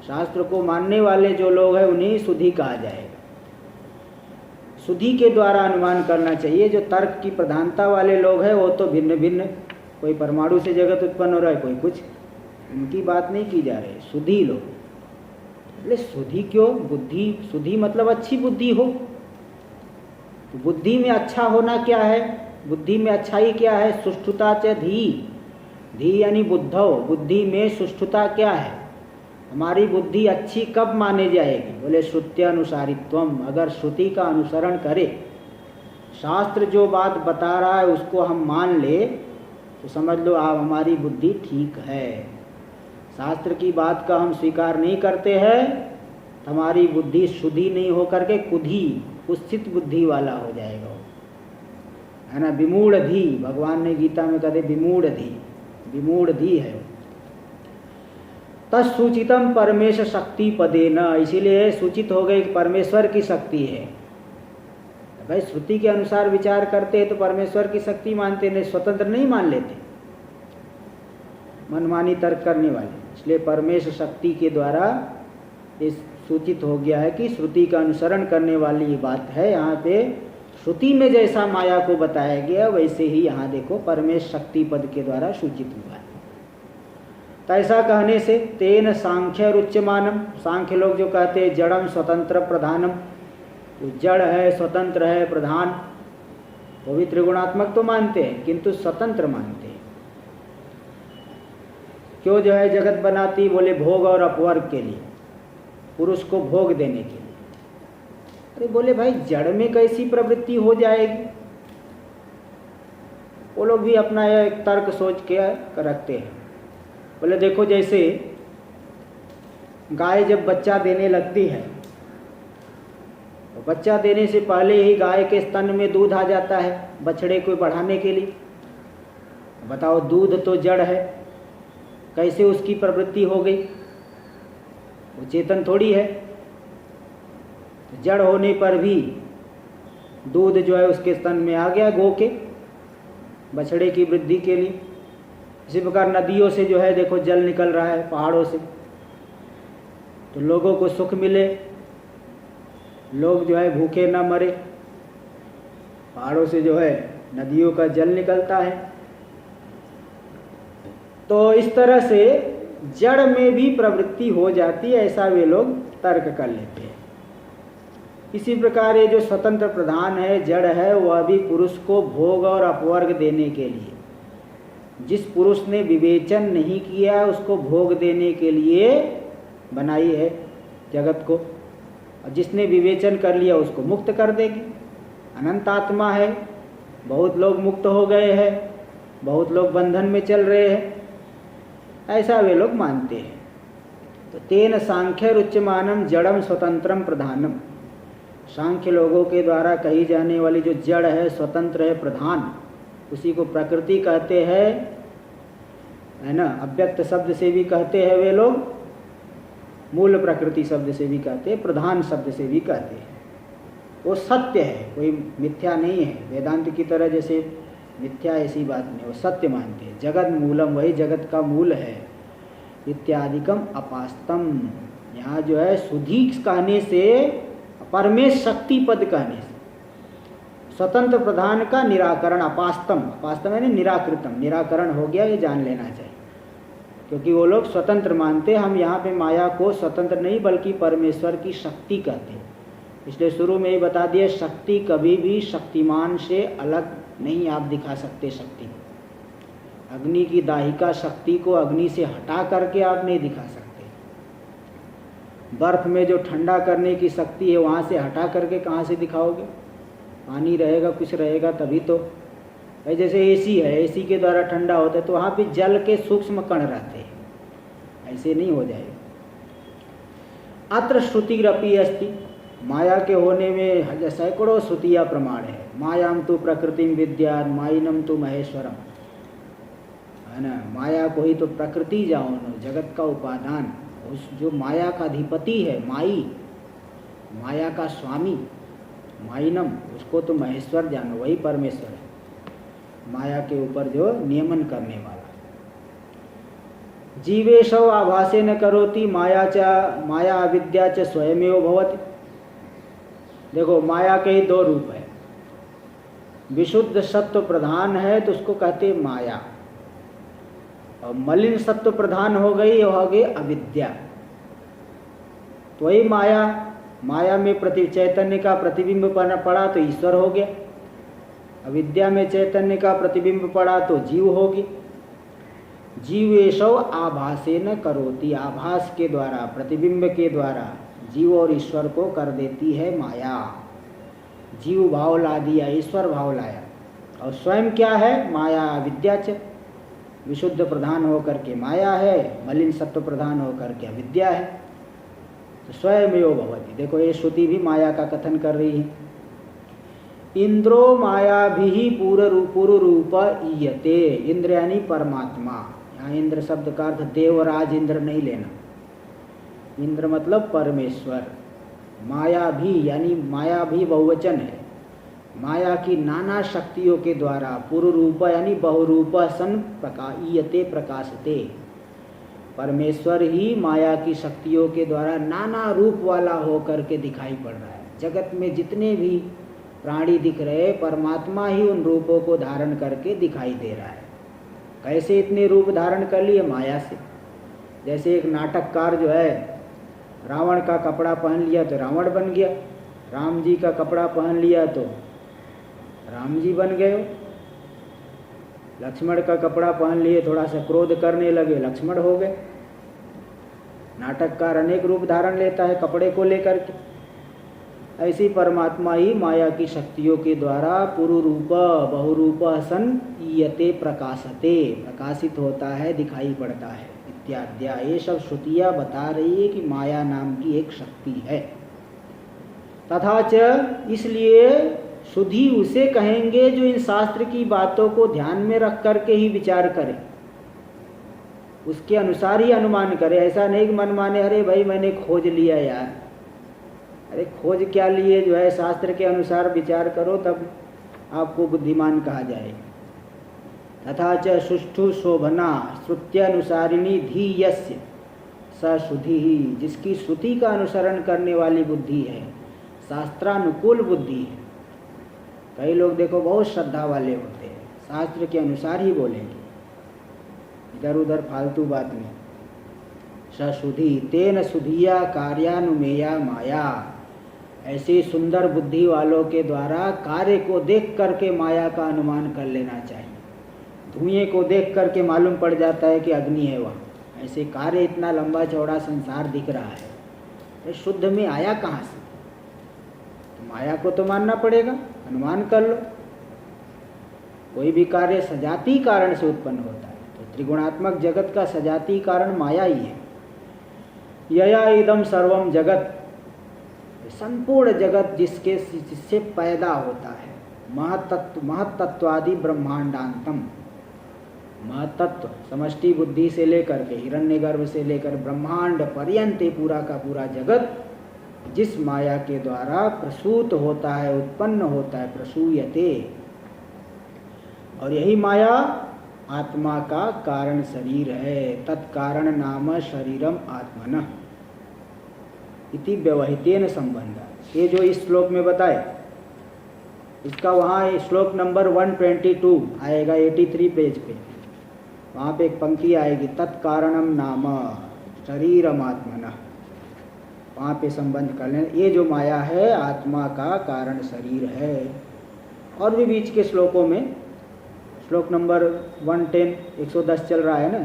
शास्त्र को मानने वाले जो लोग हैं उन्हें सुधी कहा जाएगा। सुधी के द्वारा अनुमान करना चाहिए। जो तर्क की प्रधानता वाले लोग हैं वो तो भिन्न भिन्न, कोई परमाणु से जगत उत्पन्न हो रहा है, कोई कुछ, उनकी बात नहीं की जा रही। सुधी लोग, बोले सुधी क्यों? बुद्धि, सुधी मतलब अच्छी बुद्धि हो। तो बुद्धि में अच्छा होना क्या है? बुद्धि में अच्छाई क्या है? सुष्ठुता च धी, धी यानी बुद्धौ, बुद्धि में सुष्ठुता क्या है? हमारी बुद्धि अच्छी कब माने जाएगी? बोले श्रुत्यानुसारित्वम, अगर श्रुति का अनुसरण करे, शास्त्र जो बात बता रहा है उसको हम मान ले तो समझ लो आप हमारी बुद्धि ठीक है। शास्त्र की बात का हम स्वीकार नहीं करते हैं तो हमारी बुद्धि शुद्धि नहीं होकर के कुधी, कुत्सित बुद्धि वाला हो जाएगा, है ना। विमूढ़ धी, भगवान ने गीता में कहते विमूढ़ धी, विमूढ़ धी है। तत्सूचितम परमेश शक्ति पदेन, इसीलिए सूचित हो गई परमेश्वर की शक्ति है। भाई श्रुति के अनुसार विचार करते हैं तो परमेश्वर की शक्ति मानते, नहीं स्वतंत्र नहीं मान लेते, मनमानी तर्क करने वाले। इसलिए परमेश शक्ति के द्वारा इस सूचित हो गया है कि श्रुति का अनुसरण करने वाली बात है। यहाँ पे श्रुति में जैसा माया को बताया गया वैसे ही यहाँ देखो परमेश शक्ति पद के द्वारा सूचित हुआ है। तो ऐसा कहने से तेन सांख्य रुच्यमानम, सांख्य लोग जो कहते हैं जड़म स्वतंत्र प्रधानम, तो जड़ है, स्वतंत्र है, प्रधान, वो भी त्रिगुणात्मक तो मानते हैं किंतु स्वतंत्र मानते हैं। क्यों जो है जगत बनाती? बोले भोग और अपवर्ग के लिए, पुरुष को भोग देने के लिए। अरे बोले भाई जड़ में कैसी प्रवृत्ति हो जाएगी? वो लोग भी अपना एक तर्क सोच के रखते हैं। बोले देखो जैसे गाय जब बच्चा देने लगती है तो बच्चा देने से पहले ही गाय के स्तन में दूध आ जाता है बछड़े को बढ़ाने के लिए। बताओ दूध तो जड़ है, कैसे उसकी प्रवृत्ति हो गई? वो चेतन थोड़ी है। जड़ होने पर भी दूध जो है उसके स्तन में आ गया गौ के, बछड़े की वृद्धि के लिए। इसी प्रकार नदियों से जो है देखो जल निकल रहा है, पहाड़ों से, तो लोगों को सुख मिले, लोग जो है भूखे न मरे, पहाड़ों से जो है नदियों का जल निकलता है। तो इस तरह से जड़ में भी प्रवृत्ति हो जाती है, ऐसा वे लोग तर्क कर लेते हैं। इसी प्रकार ये जो स्वतंत्र प्रधान है, जड़ है, वह भी पुरुष को भोग और अपवर्ग देने के लिए, जिस पुरुष ने विवेचन नहीं किया उसको भोग देने के लिए बनाई है जगत को, और जिसने विवेचन कर लिया उसको मुक्त कर देगी। अनंत आत्मा है, बहुत लोग मुक्त हो गए हैं, बहुत लोग बंधन में चल रहे हैं, ऐसा वे लोग मानते हैं। तो तेन सांख्य रुच्यमानम जड़म स्वतंत्रम प्रधानम, सांख्य लोगों के द्वारा कही जाने वाली जो जड़ है, स्वतंत्र है, प्रधान, उसी को प्रकृति कहते हैं, है ना। अव्यक्त शब्द से भी कहते हैं वे लोग, मूल प्रकृति शब्द से भी कहते हैं, प्रधान शब्द से भी कहते हैं। वो सत्य है, कोई मिथ्या नहीं है। वेदांत की तरह जैसे मिथ्या ऐसी बात नहीं, वो सत्य मानते हैं। जगत मूलम, वही जगत का मूल है। इत्यादिकम अपास्तम, यहाँ जो है सुधी कहने से, परमेश शक्ति पद कहने से, स्वतंत्र प्रधान का निराकरण, अपास्तम, अपास्तम यानी निराकृतम, निराकरण हो गया, ये जान लेना चाहिए। क्योंकि वो लोग स्वतंत्र मानते, हम यहाँ पे माया को स्वतंत्र नहीं बल्कि परमेश्वर की शक्ति कहते हैं। इसलिए शुरू में ही बता दिया, शक्ति कभी भी शक्तिमान से अलग नहीं आप दिखा सकते। शक्ति अग्नि की दाहिका शक्ति को अग्नि से हटा करके आप नहीं दिखा सकते। बर्फ में जो ठंडा करने की शक्ति है वहाँ से हटा करके कहाँ से दिखाओगे? पानी रहेगा, कुछ रहेगा तभी तो। जैसे एसी है, एसी के द्वारा ठंडा होता है तो वहाँ पे जल के सूक्ष्म कण रहते हैं, ऐसे नहीं हो जाएगा। अत्र श्रुतिरपि अस्ति, माया के होने में सैकड़ों श्रुतियाँ प्रमाण है। मायाम तो प्रकृतिम विद्यात् माइनम तो महेश्वरम, है ना। माया को ही तो प्रकृति जानो, जगत का उपादान, उस जो माया का अधिपति है, माई, माया का स्वामी, माइनम, उसको तो महेश्वर जानो, वही परमेश्वर है, माया के ऊपर जो नियमन करने वाला। जीवेशौ आभासेन करोति माया अविद्या च स्वयमेव भवति। देखो माया के ही दो रूप है, विशुद्ध सत्व प्रधान है तो उसको कहते माया, और मलिन सत्व प्रधान हो गई, हो गई अविद्या, तो वही माया में चैतन्य का प्रतिबिंब पड़ा तो ईश्वर हो गया, अविद्या में चैतन्य का प्रतिबिंब पड़ा तो जीव होगी। जीवेशौ आभासेन करोति, आभास के द्वारा, प्रतिबिंब के द्वारा जीव और ईश्वर को कर देती है माया। जीव भाव ला दिया, ईश्वर भाव लाया, और स्वयं क्या है? माया अविद्या च, विशुद्ध प्रधान होकर के माया है, मलिन सत्व प्रधान होकर के अविद्या है, तो स्वयमेव भवति। देखो ये श्रुति भी माया का कथन कर रही है। इंद्रो माया भी पूर्व रूप ईयते, इंद्र यानी परमात्मा, यहाँ इंद्र शब्द का अर्थ देवराज इंद्र नहीं लेना, इंद्र मतलब परमेश्वर। माया भी यानी माया भी बहुवचन है, माया की नाना शक्तियों के द्वारा, पूर्व रूप यानी बहुरूप सन ईयते प्रकाशते, परमेश्वर ही माया की शक्तियों के द्वारा नाना रूप वाला होकर के दिखाई पड़ रहा है। जगत में जितने भी प्राणी दिख रहे, परमात्मा ही उन रूपों को धारण करके दिखाई दे रहा है। कैसे इतने रूप धारण कर लिए? माया से। जैसे एक नाटककार जो है, रावण का कपड़ा पहन लिया तो रावण बन गया, राम जी का कपड़ा पहन लिया तो राम जी बन गए, लक्ष्मण का कपड़ा पहन लिए, थोड़ा सा क्रोध करने लगे, लक्ष्मण हो गए। नाटककार अनेक रूप धारण लेता है कपड़े को लेकर के, ऐसी परमात्मा ही माया की शक्तियों के द्वारा पूर्व रूप बहुरूप सन ईयते प्रकाशते, प्रकाशित होता है, दिखाई पड़ता है इत्याद्या। ये सब श्रुतियाँ बता रही है कि माया नाम की एक शक्ति है। तथा च, इसलिए शुद्धि उसे कहेंगे जो इन शास्त्र की बातों को ध्यान में रख करके ही विचार करे, उसके अनुसार ही अनुमान करे। ऐसा नहीं कि मन माने अरे भाई मैंने खोज लिया यार, अरे खोज क्या लिए, जो है शास्त्र के अनुसार विचार करो तब आपको बुद्धिमान कहा जाएगा। तथा च सुष्ठु शोभना श्रुत्यनुसारिणी धीयस्य स शुद्धि ही, जिसकी श्रुति का अनुसरण करने वाली बुद्धि है, शास्त्रानुकूल बुद्धि है। कई लोग देखो बहुत श्रद्धा वाले होते हैं, शास्त्र के अनुसार ही बोलेंगे, इधर उधर फालतू बात नहीं। सशुद्धि तेन सुधिया कार्यानुमेया माया, ऐसी सुंदर बुद्धि वालों के द्वारा कार्य को देख करके माया का अनुमान कर लेना चाहिए। धुएं को देख करके मालूम पड़ जाता है कि अग्नि है वहाँ, ऐसे कार्य इतना लंबा चौड़ा संसार दिख रहा है, तो शुद्ध में आया कहाँ से? तो माया को तो मानना पड़ेगा, अनुमान कर लो। कोई भी कार्य सजाती कारण से उत्पन्न होता है, तो त्रिगुणात्मक जगत का सजाती कारण माया ही है। यया इदम सर्वम जगत, संपूर्ण जगत जिससे पैदा होता है, महत्तत्वादि ब्रह्मांडांतम, महत्तत्व समष्टि बुद्धि से लेकर के हिरण्यगर्भ से लेकर ब्रह्मांड पर्यंत पूरा का पूरा जगत जिस माया के द्वारा प्रसूत होता है, उत्पन्न होता है, प्रसूयते, और यही माया आत्मा का कारण शरीर है। तत्कारण नाम शरीरम आत्मनः इति व्यवहितेन संबंध। ये जो इस श्लोक में बताए, इसका वहाँ श्लोक नंबर 122 आएगा, 83 पेज पे, वहाँ पे एक पंक्ति आएगी, तत्कारणम नाम शरीरम आत्मनः, वहाँ पे संबंध कर लें। ये जो माया है आत्मा का कारण शरीर है। और भी बीच के श्लोकों में, श्लोक नंबर 110 110 चल रहा है ना,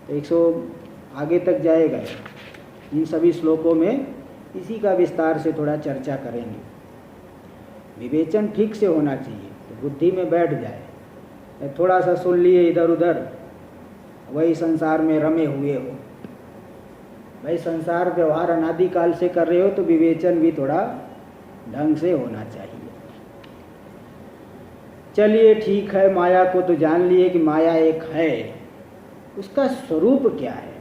तो 100 आगे तक जाएगा। इन सभी श्लोकों में इसी का विस्तार से थोड़ा चर्चा करेंगे। विवेचन ठीक से होना चाहिए तो बुद्धि में बैठ जाए, थोड़ा सा सुन लिए इधर उधर, वही संसार में रमे हुए हो। भाई संसार व्यवहार अनादिकाल से कर रहे हो तो विवेचन भी थोड़ा ढंग से होना चाहिए। चलिए ठीक है, माया को तो जान लिए कि माया एक है, उसका स्वरूप क्या है?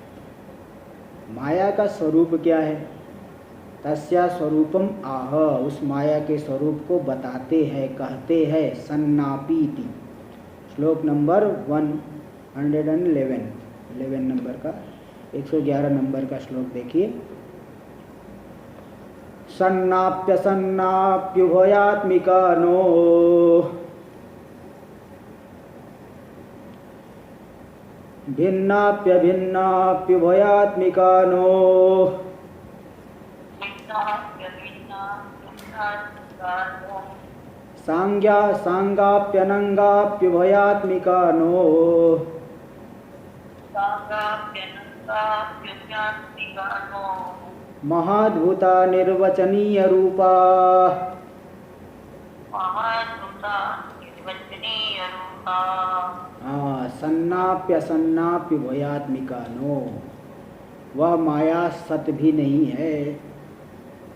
माया का स्वरूप क्या है? तस्या स्वरूपम आह, उस माया के स्वरूप को बताते हैं, कहते हैं, सन्नापीति। श्लोक नंबर 111 11 नंबर का 111 नंबर का श्लोक देखिए। सन्नाप्य सन्नाप्युभयात्मिका नो भिन्नाप्य भिन्नाप्युभयात्मिका नो सांज्ञा सांगाप्यनंगाप्युभयात्मिका नो महाद्भुता निर्वचनीय रूपा सन्नाप्य सन्नाप्युभयात्मिका नो, वह माया सत भी नहीं है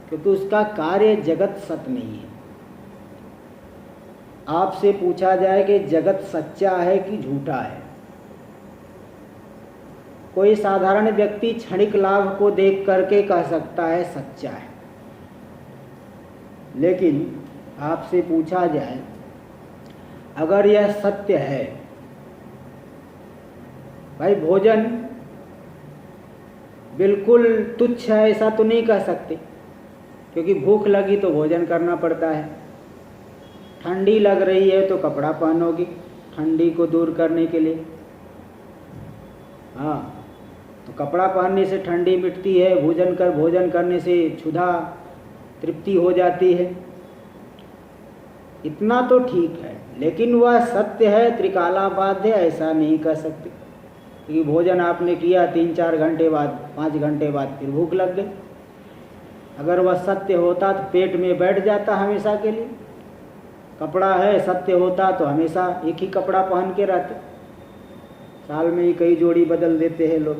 क्योंकि उसका कार्य जगत सत नहीं है। आपसे पूछा जाए कि जगत सच्चा है कि झूठा है, कोई साधारण व्यक्ति क्षणिक लाभ को देख करके कह सकता है सच्चा है, लेकिन आपसे पूछा जाए अगर यह सत्य है, भाई भोजन बिल्कुल तुच्छ है ऐसा तो नहीं कह सकते, क्योंकि भूख लगी तो भोजन करना पड़ता है। ठंडी लग रही है तो कपड़ा पहनोगी ठंडी को दूर करने के लिए। हाँ, तो कपड़ा पहनने से ठंडी मिटती है, भोजन करने से क्षुधा तृप्ति हो जाती है। इतना तो ठीक है, लेकिन वह सत्य है त्रिकाला बाध्य ऐसा नहीं कह सकते, क्योंकि भोजन आपने किया 3-4 घंटे बाद 5 घंटे बाद फिर भूख लग गई। अगर वह सत्य होता तो पेट में बैठ जाता हमेशा के लिए। कपड़ा है, सत्य होता तो हमेशा एक ही कपड़ा पहन के रहते, साल में ही कई जोड़ी बदल देते हैं लोग।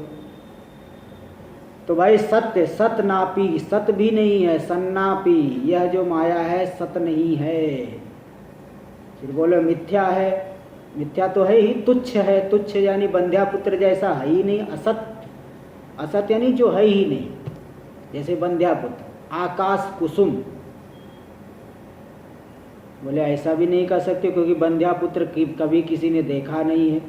तो भाई सत्य सत नापी, सत भी नहीं है, सन्नापी, यह जो माया है सत नहीं है। फिर बोले मिथ्या है, मिथ्या तो है ही, तुच्छ है, तुच्छ यानी बंध्या पुत्र जैसा है ही नहीं, असत, असत यानी जो है ही नहीं, जैसे बंध्या पुत्र। आकाश कुसुम, बोले ऐसा भी नहीं कह सकते क्योंकि बंध्या पुत्र कभी किसी ने देखा नहीं है,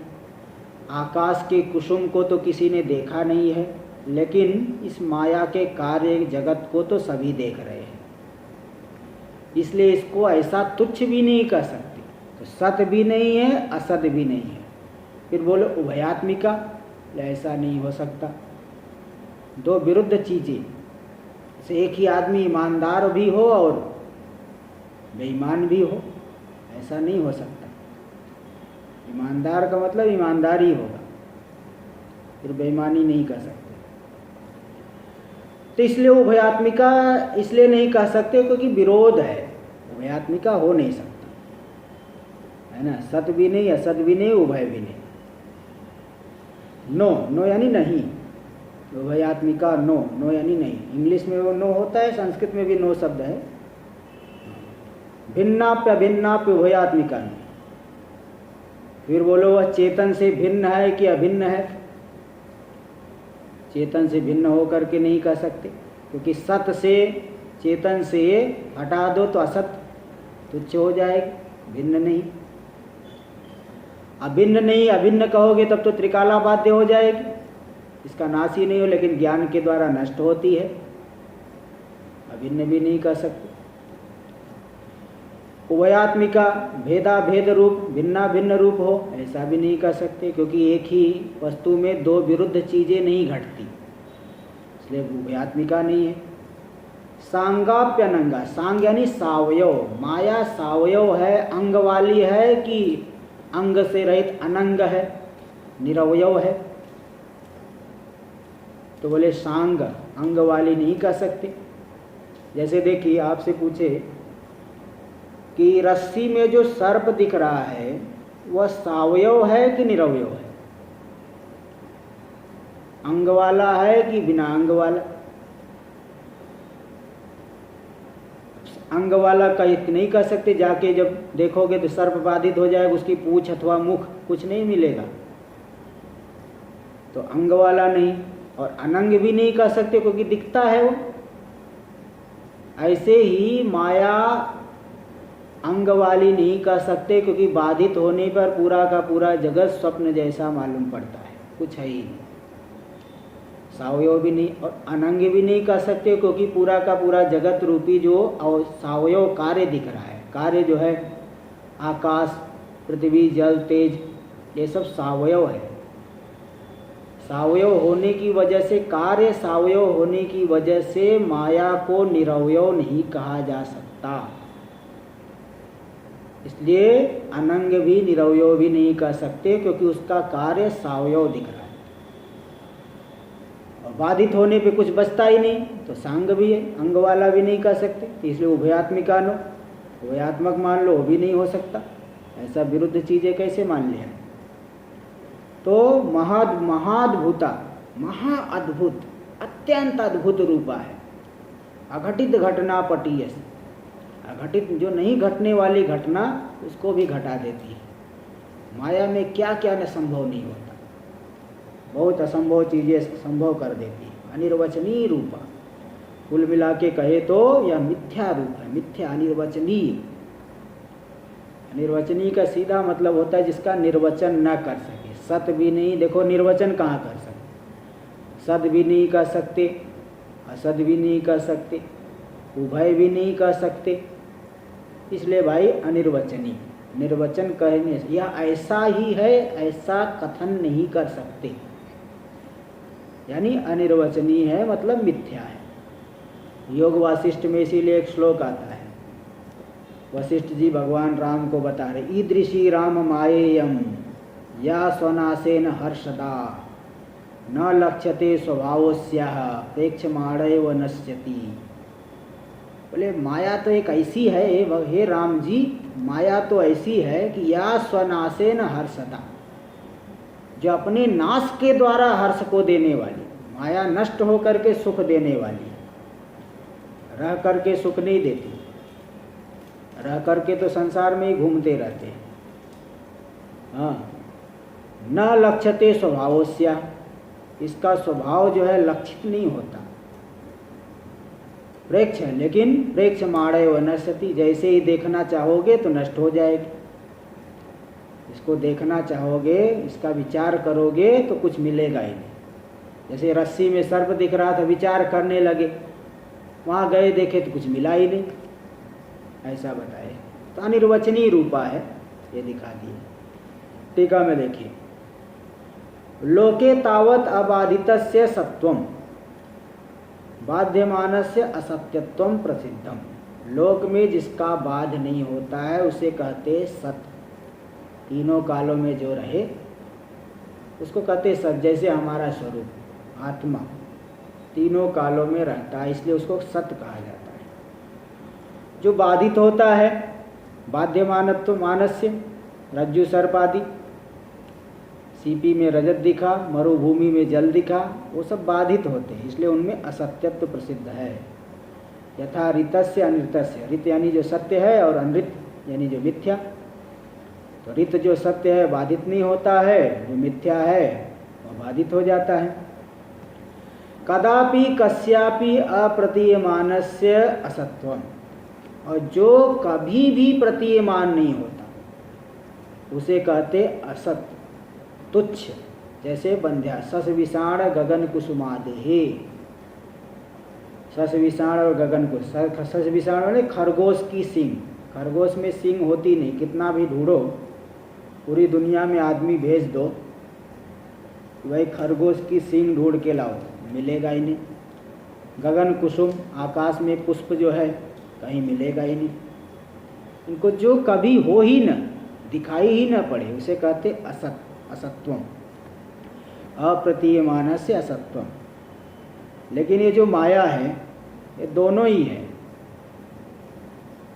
आकाश के कुसुम को तो किसी ने देखा नहीं है, लेकिन इस माया के कार्य जगत को तो सभी देख रहे हैं, इसलिए इसको ऐसा तुच्छ भी नहीं कह सकते। तो सत भी नहीं है, असत भी नहीं है। फिर बोले उभयात्मिका, ऐसा नहीं हो सकता, दो विरुद्ध चीजें से एक ही आदमी ईमानदार भी हो और बेईमान भी हो, ऐसा नहीं हो सकता। ईमानदार का मतलब ईमानदार ही होगा, फिर बेईमानी नहीं कर सकते। तो इसलिए उभयात्मिका इसलिए नहीं कह सकते क्योंकि विरोध है, उभयात्मिका हो नहीं सकता, है ना। सत भी नहीं, असत भी नहीं, उभय भी नहीं। नो, नो यानी नहीं, उभयात्मिका नो, नो यानी नहीं। इंग्लिश में वो नो होता है, संस्कृत में भी नो शब्द है। भिन्नाप्य भिन्नाप्य उभयात्मिका नो। फिर बोलो वह चेतन से भिन्न है कि अभिन्न है, चेतन से भिन्न होकर के नहीं कह सकते, क्योंकि सत से चेतन से हटा दो तो असत तुच्छ हो जाएगी, भिन्न नहीं। अभिन्न नहीं, अभिन्न कहोगे तब तो त्रिकाला बाध्य हो जाएगी, इसका नाश ही नहीं हो, लेकिन ज्ञान के द्वारा नष्ट होती है, अभिन्न भी नहीं कह सकते। उभयात्मिका भेदा भेद रूप, भिन्ना भिन्न रूप हो, ऐसा भी नहीं कह सकते, क्योंकि एक ही वस्तु में दो विरुद्ध चीजें नहीं घटती, इसलिए उभयात्मिका नहीं है। सांगाप्यनंगा, सांग यानी सावयव, माया सावयव है, अंग वाली है कि अंग से रहित अनंग है, निरवयव है। तो बोले सांग अंग वाली नहीं कह सकते। जैसे देखिए आपसे पूछे कि रस्सी में जो सर्प दिख रहा है वह सावयव है कि निरवयव है, अंग वाला है कि बिना अंग वाला। अंग वाला कहीं नहीं कह सकते, जाके जब देखोगे तो सर्प बाधित हो जाएगा, उसकी पूंछ अथवा मुख कुछ नहीं मिलेगा, तो अंग वाला नहीं। और अनंग भी नहीं कह सकते क्योंकि दिखता है वो। ऐसे ही माया अंग वाली नहीं कह सकते क्योंकि बाधित होने पर पूरा का पूरा जगत स्वप्न जैसा मालूम पड़ता है। कुछ है ही नहीं। सावयव भी नहीं और अनंग भी नहीं कह सकते, क्योंकि पूरा का पूरा जगत रूपी जो सावयव कार्य दिख रहा है, कार्य जो है आकाश, पृथ्वी, जल, तेज, ये सब सावयव है। सावयव होने की वजह से, कार्य सावयव होने की वजह से माया को निरवयव नहीं कहा जा सकता। इसलिए अनंग भी निरवयव भी नहीं कह सकते, क्योंकि उसका कार्य सावयव दिख रहा है। और बाधित होने पे कुछ बचता ही नहीं, तो सांग भी है, अंग वाला भी नहीं कह सकते, तो इसलिए उभयात्मिक लो, उभयात्मक मान लो, वो भी नहीं हो सकता। ऐसा विरुद्ध चीजें कैसे मान लें? तो महाद्भुता, महाअद्भुत, अत्यंत अद्भुत रूपा है। अघटित घटना पटीयस, अघटित जो नहीं घटने वाली घटना उसको भी घटा देती है। माया में क्या क्या न संभव नहीं होता, बहुत असंभव चीजें संभव कर देती है। अनिर्वचनीय रूपा, कुल मिला के कहे तो यह मिथ्या रूप है, मिथ्या अनिर्वचनीय। निर्वचनीय का सीधा मतलब होता है जिसका निर्वचन न कर सके। सत भी नहीं, देखो निर्वचन कहाँ कर सकते, सद भी नहीं कर सकते, असद भी नहीं कर सकते, उभय भी नहीं कर सकते, इसलिए भाई अनिर्वचनीय। निर्वचन कहने से यह ऐसा ही है, ऐसा कथन नहीं कर सकते, यानी अनिर्वचनीय है, मतलब मिथ्या है। योग वासिष्ठ में इसीलिए एक श्लोक आता है, वशिष्ठ जी भगवान राम को बता रहे, ईदृशी राम मायेयम या स्वनासेन हर्षदा न लक्ष्यते स्वभावस्याः प्रेक्षमाणैव नश्यति। बोले माया तो एक ऐसी है, हे राम जी, माया तो ऐसी है कि या स्वनासेन हर्षदा, जो अपने नाश के द्वारा हर्ष को देने वाली, माया नष्ट होकर के सुख देने वाली, रह करके सुख नहीं देती, रह करके तो संसार में ही घूमते रहते हैं। हाँ, न लक्ष्यते स्वभावस्या, इसका स्वभाव जो है लक्षित नहीं होता। प्रेक्ष है, लेकिन प्रेक्ष माणे व नश्यति, जैसे ही देखना चाहोगे तो नष्ट हो जाएगी। इसको देखना चाहोगे, इसका विचार करोगे तो कुछ मिलेगा ही नहीं। जैसे रस्सी में सर्प दिख रहा था, विचार करने लगे, वहाँ गए देखे तो कुछ मिला ही नहीं, ऐसा बताए। तो अनिर्वचनीय रूपा है, ये दिखा दिए। टीका में देखिए, लोके तावत अबाधितस्य सत्वम बाध्यमानस्य असत्यत्वम प्रसिद्धम। लोक में जिसका बाध नहीं होता है उसे कहते सत्य। तीनों कालों में जो रहे उसको कहते सत्य। जैसे हमारा स्वरूप आत्मा तीनों कालों में रहता है, इसलिए उसको सत्य कहा जाता है। जो बाधित होता है, बाध्यमानत्व मानस्य, रज्जु सर्प आदि, सीपी में रजत दिखा, मरुभूमि में जल दिखा, वो सब बाधित होते हैं, इसलिए उनमें असत्यत्व प्रसिद्ध है। यथा ऋतस्य अनृतस्य, ऋत यानी जो सत्य है और अनृत यानी जो मिथ्या। तो ऋत जो सत्य है बाधित नहीं होता है, जो मिथ्या है वह बाधित हो जाता है। कदापि कस्यापि अप्रतीयमानस्य असत्वम, और जो कभी भी प्रतीयमान नहीं होता उसे कहते असत, तुच्छ। जैसे बंध्या, सस विषाण गगन कुसुमादे, सस विषाण और गगन कुस, सस विषाण वाले खरगोश की सींग, खरगोश में सींग होती नहीं, कितना भी ढूंढो, पूरी दुनिया में आदमी भेज दो, वही खरगोश की सींग ढूंढ के लाओ, मिलेगा ही नहीं। गगन कुसुम, आकाश में पुष्प जो है कहीं मिलेगा ही नहीं। इनको जो कभी हो ही न, दिखाई ही न पड़े, उसे कहते असत, असत्वम, अप्रतीयमानस्य असत्वम। लेकिन ये जो माया है ये दोनों ही है,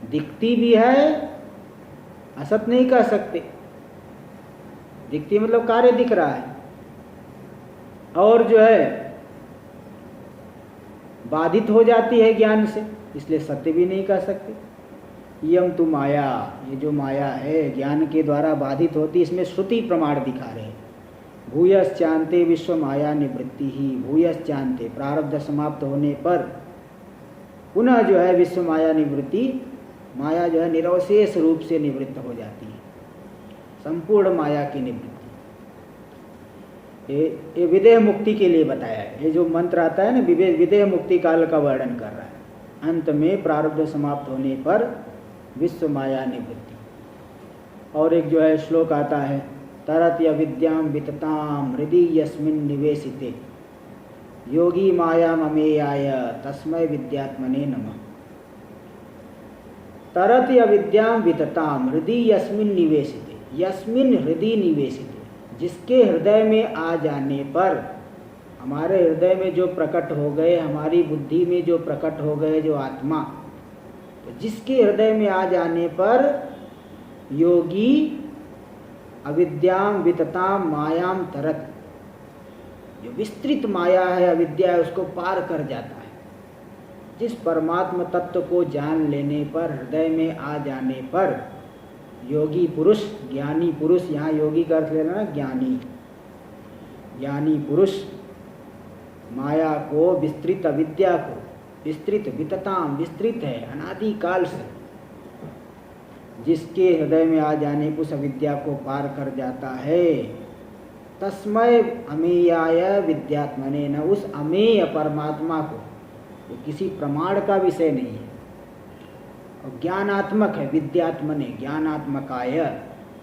दिखती भी है, असत नहीं कह सकते, दिखती मतलब कार्य दिख रहा है, और जो है बाधित हो जाती है ज्ञान से, इसलिए सत्य भी नहीं कह सकते। यम तु माया, ये जो माया है ज्ञान के द्वारा बाधित होती, इसमें श्रुति प्रमाण दिखा रहे हैं। भूयश्चान्ते विश्व माया निवृत्ति ही, भूयश्चान्ते प्रारब्ध समाप्त होने पर पुनः जो है विश्व माया निवृत्ति, माया जो है निरवशेष रूप से निवृत्त हो जाती है, संपूर्ण माया की निवृत्ति। ये विदेह मुक्ति के लिए बताया है। ये जो मंत्र आता है ना, विदेह मुक्ति काल का वर्णन कर रहा है। अंत में प्रारब्ध समाप्त होने पर विश्व माया निवृत्ति। और एक जो है श्लोक आता है, तरत अविद्याम वितताम हृदि यस्मिन् निवेशिते योगी माया ममेयाय तस्मै विद्यात्मने नमः। तरत अविद्याम वितताम हृदि यस्मिन् निवेशिते, यस्मिन् हृदि निवेशिते, जिसके हृदय में आ जाने पर, हमारे हृदय में जो प्रकट हो गए, हमारी बुद्धि में जो प्रकट हो गए जो आत्मा, तो जिसके हृदय में आ जाने पर योगी अविद्याम वितताम मायाम तरत, जो विस्तृत माया है, अविद्या है, उसको पार कर जाता है। जिस परमात्मा तत्व को जान लेने पर, हृदय में आ जाने पर योगी पुरुष, ज्ञानी पुरुष, यहाँ योगी का अर्थ लेना ना ज्ञानी, ज्ञानी पुरुष माया को, विस्तृत अविद्या को, विस्तृत वितताम, विस्तृत है अनादि काल से, जिसके हृदय में आ जाने पर उस अविद्या को पार कर जाता है। तस्मै अमेयाय विद्यात्मने, न उस अमेय परमात्मा को, जो किसी प्रमाण का विषय नहीं है और ज्ञानात्मक है, विद्यात्मने ज्ञानात्मकाय,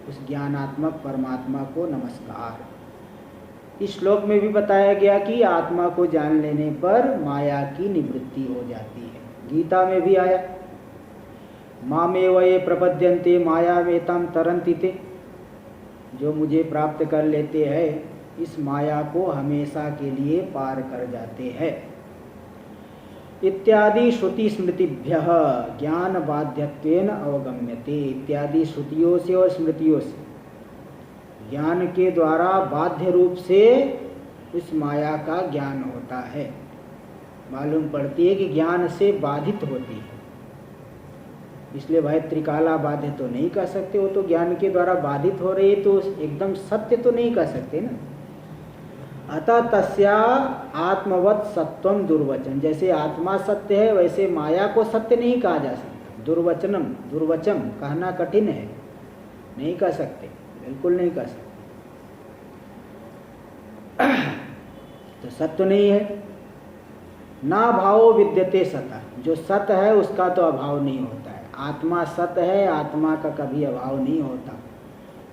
उस ज्ञानात्मक परमात्मा को नमस्कार। इस श्लोक में भी बताया गया कि आत्मा को जान लेने पर माया की निवृत्ति हो जाती है। गीता में भी आया, मामेव ये प्रपद्यन्ते मायामेतां तरन्ति ते, जो मुझे प्राप्त कर लेते हैं इस माया को हमेशा के लिए पार कर जाते हैं। इत्यादि श्रुति स्मृतिभ्यः ज्ञान बाध्यत्वेन अवगम्यते, इत्यादि श्रुतियों से और स्मृतियों से ज्ञान के द्वारा बाध्य रूप से उस माया का ज्ञान होता है। मालूम पड़ती है कि ज्ञान से बाधित होती है, इसलिए भाई त्रिकाला बाध्य तो नहीं कह सकते, वो तो ज्ञान के द्वारा बाधित हो रही है, तो एकदम सत्य तो नहीं कह सकते ना। अतः तस्या आत्मवत् सत्वम दुर्वचन, जैसे आत्मा सत्य है वैसे माया को सत्य नहीं कहा जा सकता। दुर्वचनम, दुर्वचन कहना कठिन है, नहीं कह सकते, बिल्कुल नहीं कह सकते। तो सत्य नहीं है। ना भावो विद्यते सता, जो सत्य है उसका तो अभाव नहीं होता है। आत्मा सत्य है, आत्मा का कभी अभाव नहीं होता।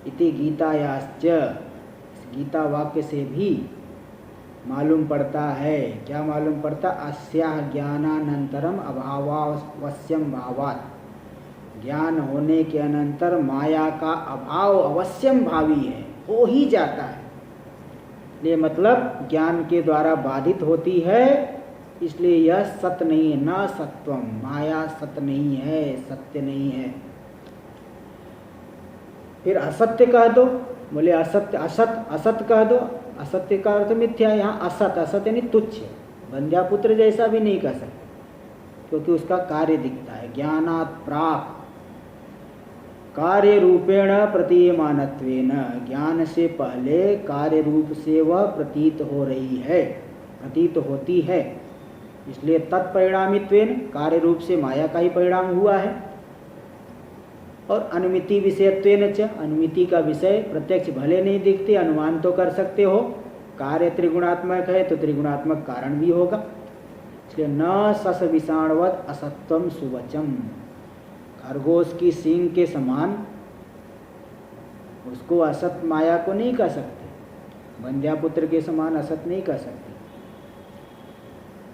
इति गीतायाश्च, गीता वाक्य से भी मालूम पड़ता है। क्या मालूम पड़ता? अस्याह ज्ञानानंतरम अभावावश्यम भावात्, ज्ञान होने के अनंतर माया का अभाव अवश्यम भावी है, हो ही जाता है। ये मतलब ज्ञान के द्वारा बाधित होती है, इसलिए यह सत्य नहीं है। न सत्वम, माया सत्य नहीं है, सत्य नहीं है। फिर असत्य कह दो, बोले असत्य, असत असत कह दो। असत्य का अर्थ मिथ्या, यहाँ असत, असत यानी तुच्छ, बंध्यापुत्र जैसा भी नहीं कह सकते, क्योंकि उसका कार्य दिखता है। ज्ञानात् प्राक् कार्य रूपेण प्रतीयमानत्वेन, ज्ञान से पहले कार्य रूप से वह प्रतीत हो रही है, प्रतीत होती है, इसलिए तत्परिणामित्वेन, कार्य रूप से माया का ही परिणाम हुआ है। और अनुमिति विषयत्वेन च, अनुमिति का विषय प्रत्यक्ष भले नहीं दिखते, अनुमान तो कर सकते हो। कार्य त्रिगुणात्मक है तो त्रिगुणात्मक कारण भी होगा। इसलिए न सस विषाणवत असत्वम सुवचम, खरगोश की सींग के समान उसको असत माया को नहीं कह सकते, बंध्यापुत्र के समान असत नहीं कह सकते।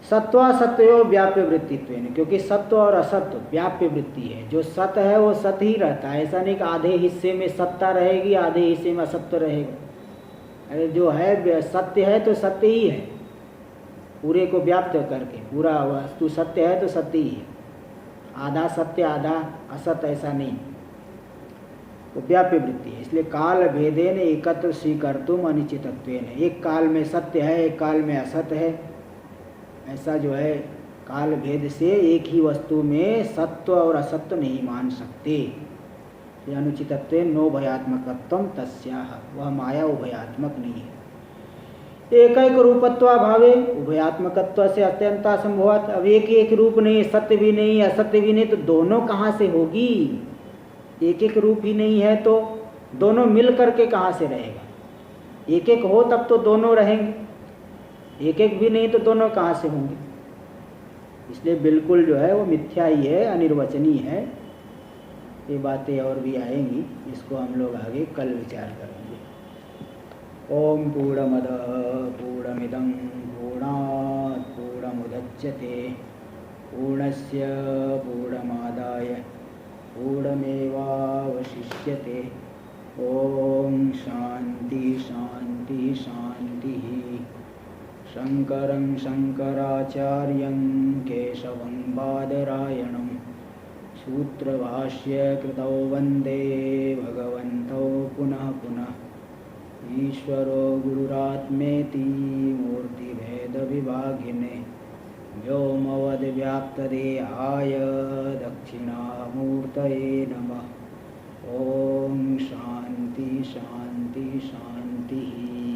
सत्वासत्यो व्याप्य वृत्तित्वेन, क्योंकि सत्व और असत्व व्याप्य वृत्ति है। जो सत्य है वो सत्य ही रहता है, ऐसा नहीं कि आधे हिस्से में सत्ता रहेगी आधे हिस्से में असत्य रहेगा। अरे जो है सत्य है तो सत्य ही है, पूरे को व्याप्त करके, पूरा वस्तु सत्य है तो सत्य ही है, आधा सत्य आधा असत ऐसा नहीं, वो व्याप्य वृत्ति है। इसलिए काल भेदेन एकत्र स्वीकर्तुम अनिश्चितत्वेन, एक काल में सत्य है एक काल में असत्य है, ऐसा जो है काल भेद से एक ही वस्तु में सत्व और असत्व नहीं मान सकते। अनुचितत्वेन नो भयात्मकत्वम तस्याह, वह माया उभयात्मक नहीं है। एक रूपत्वाभावे, उभयात्मकत्व से अत्यंता संभवात। अब एक एक रूप नहीं, सत्य भी नहीं असत्य भी नहीं, तो दोनों कहाँ से होगी? एक एक रूप ही नहीं है तो दोनों मिल करके कहाँ से रहेगा? एक एक हो तब तो दोनों रहेंगे, एक एक भी नहीं तो दोनों कहाँ से होंगे। इसलिए बिल्कुल जो है वो मिथ्या ही है, अनिर्वचनीय है। ये बातें और भी आएंगी, इसको हम लोग आगे कल विचार करेंगे। ओम पूर्णमदः पूर्णमिदं पूर्णात् पूर्णमुदच्यते पूर्णस्य पूर्णमादाय पूर्णमेवावशिष्यते। ओम शांति शांति शांति। शंकरं शंकराचार्यं केशवं बादरायणं सूत्रभाष्य कृतौ वन्दे भगवन्तौ पुनः पुनः। ईश्वरो गुरुरात्मेति मूर्तिभेदविभागिने व्योमवद्व्याप्तदेहाय दक्षिणामूर्तये नमः। ओम शांति शांति शांति।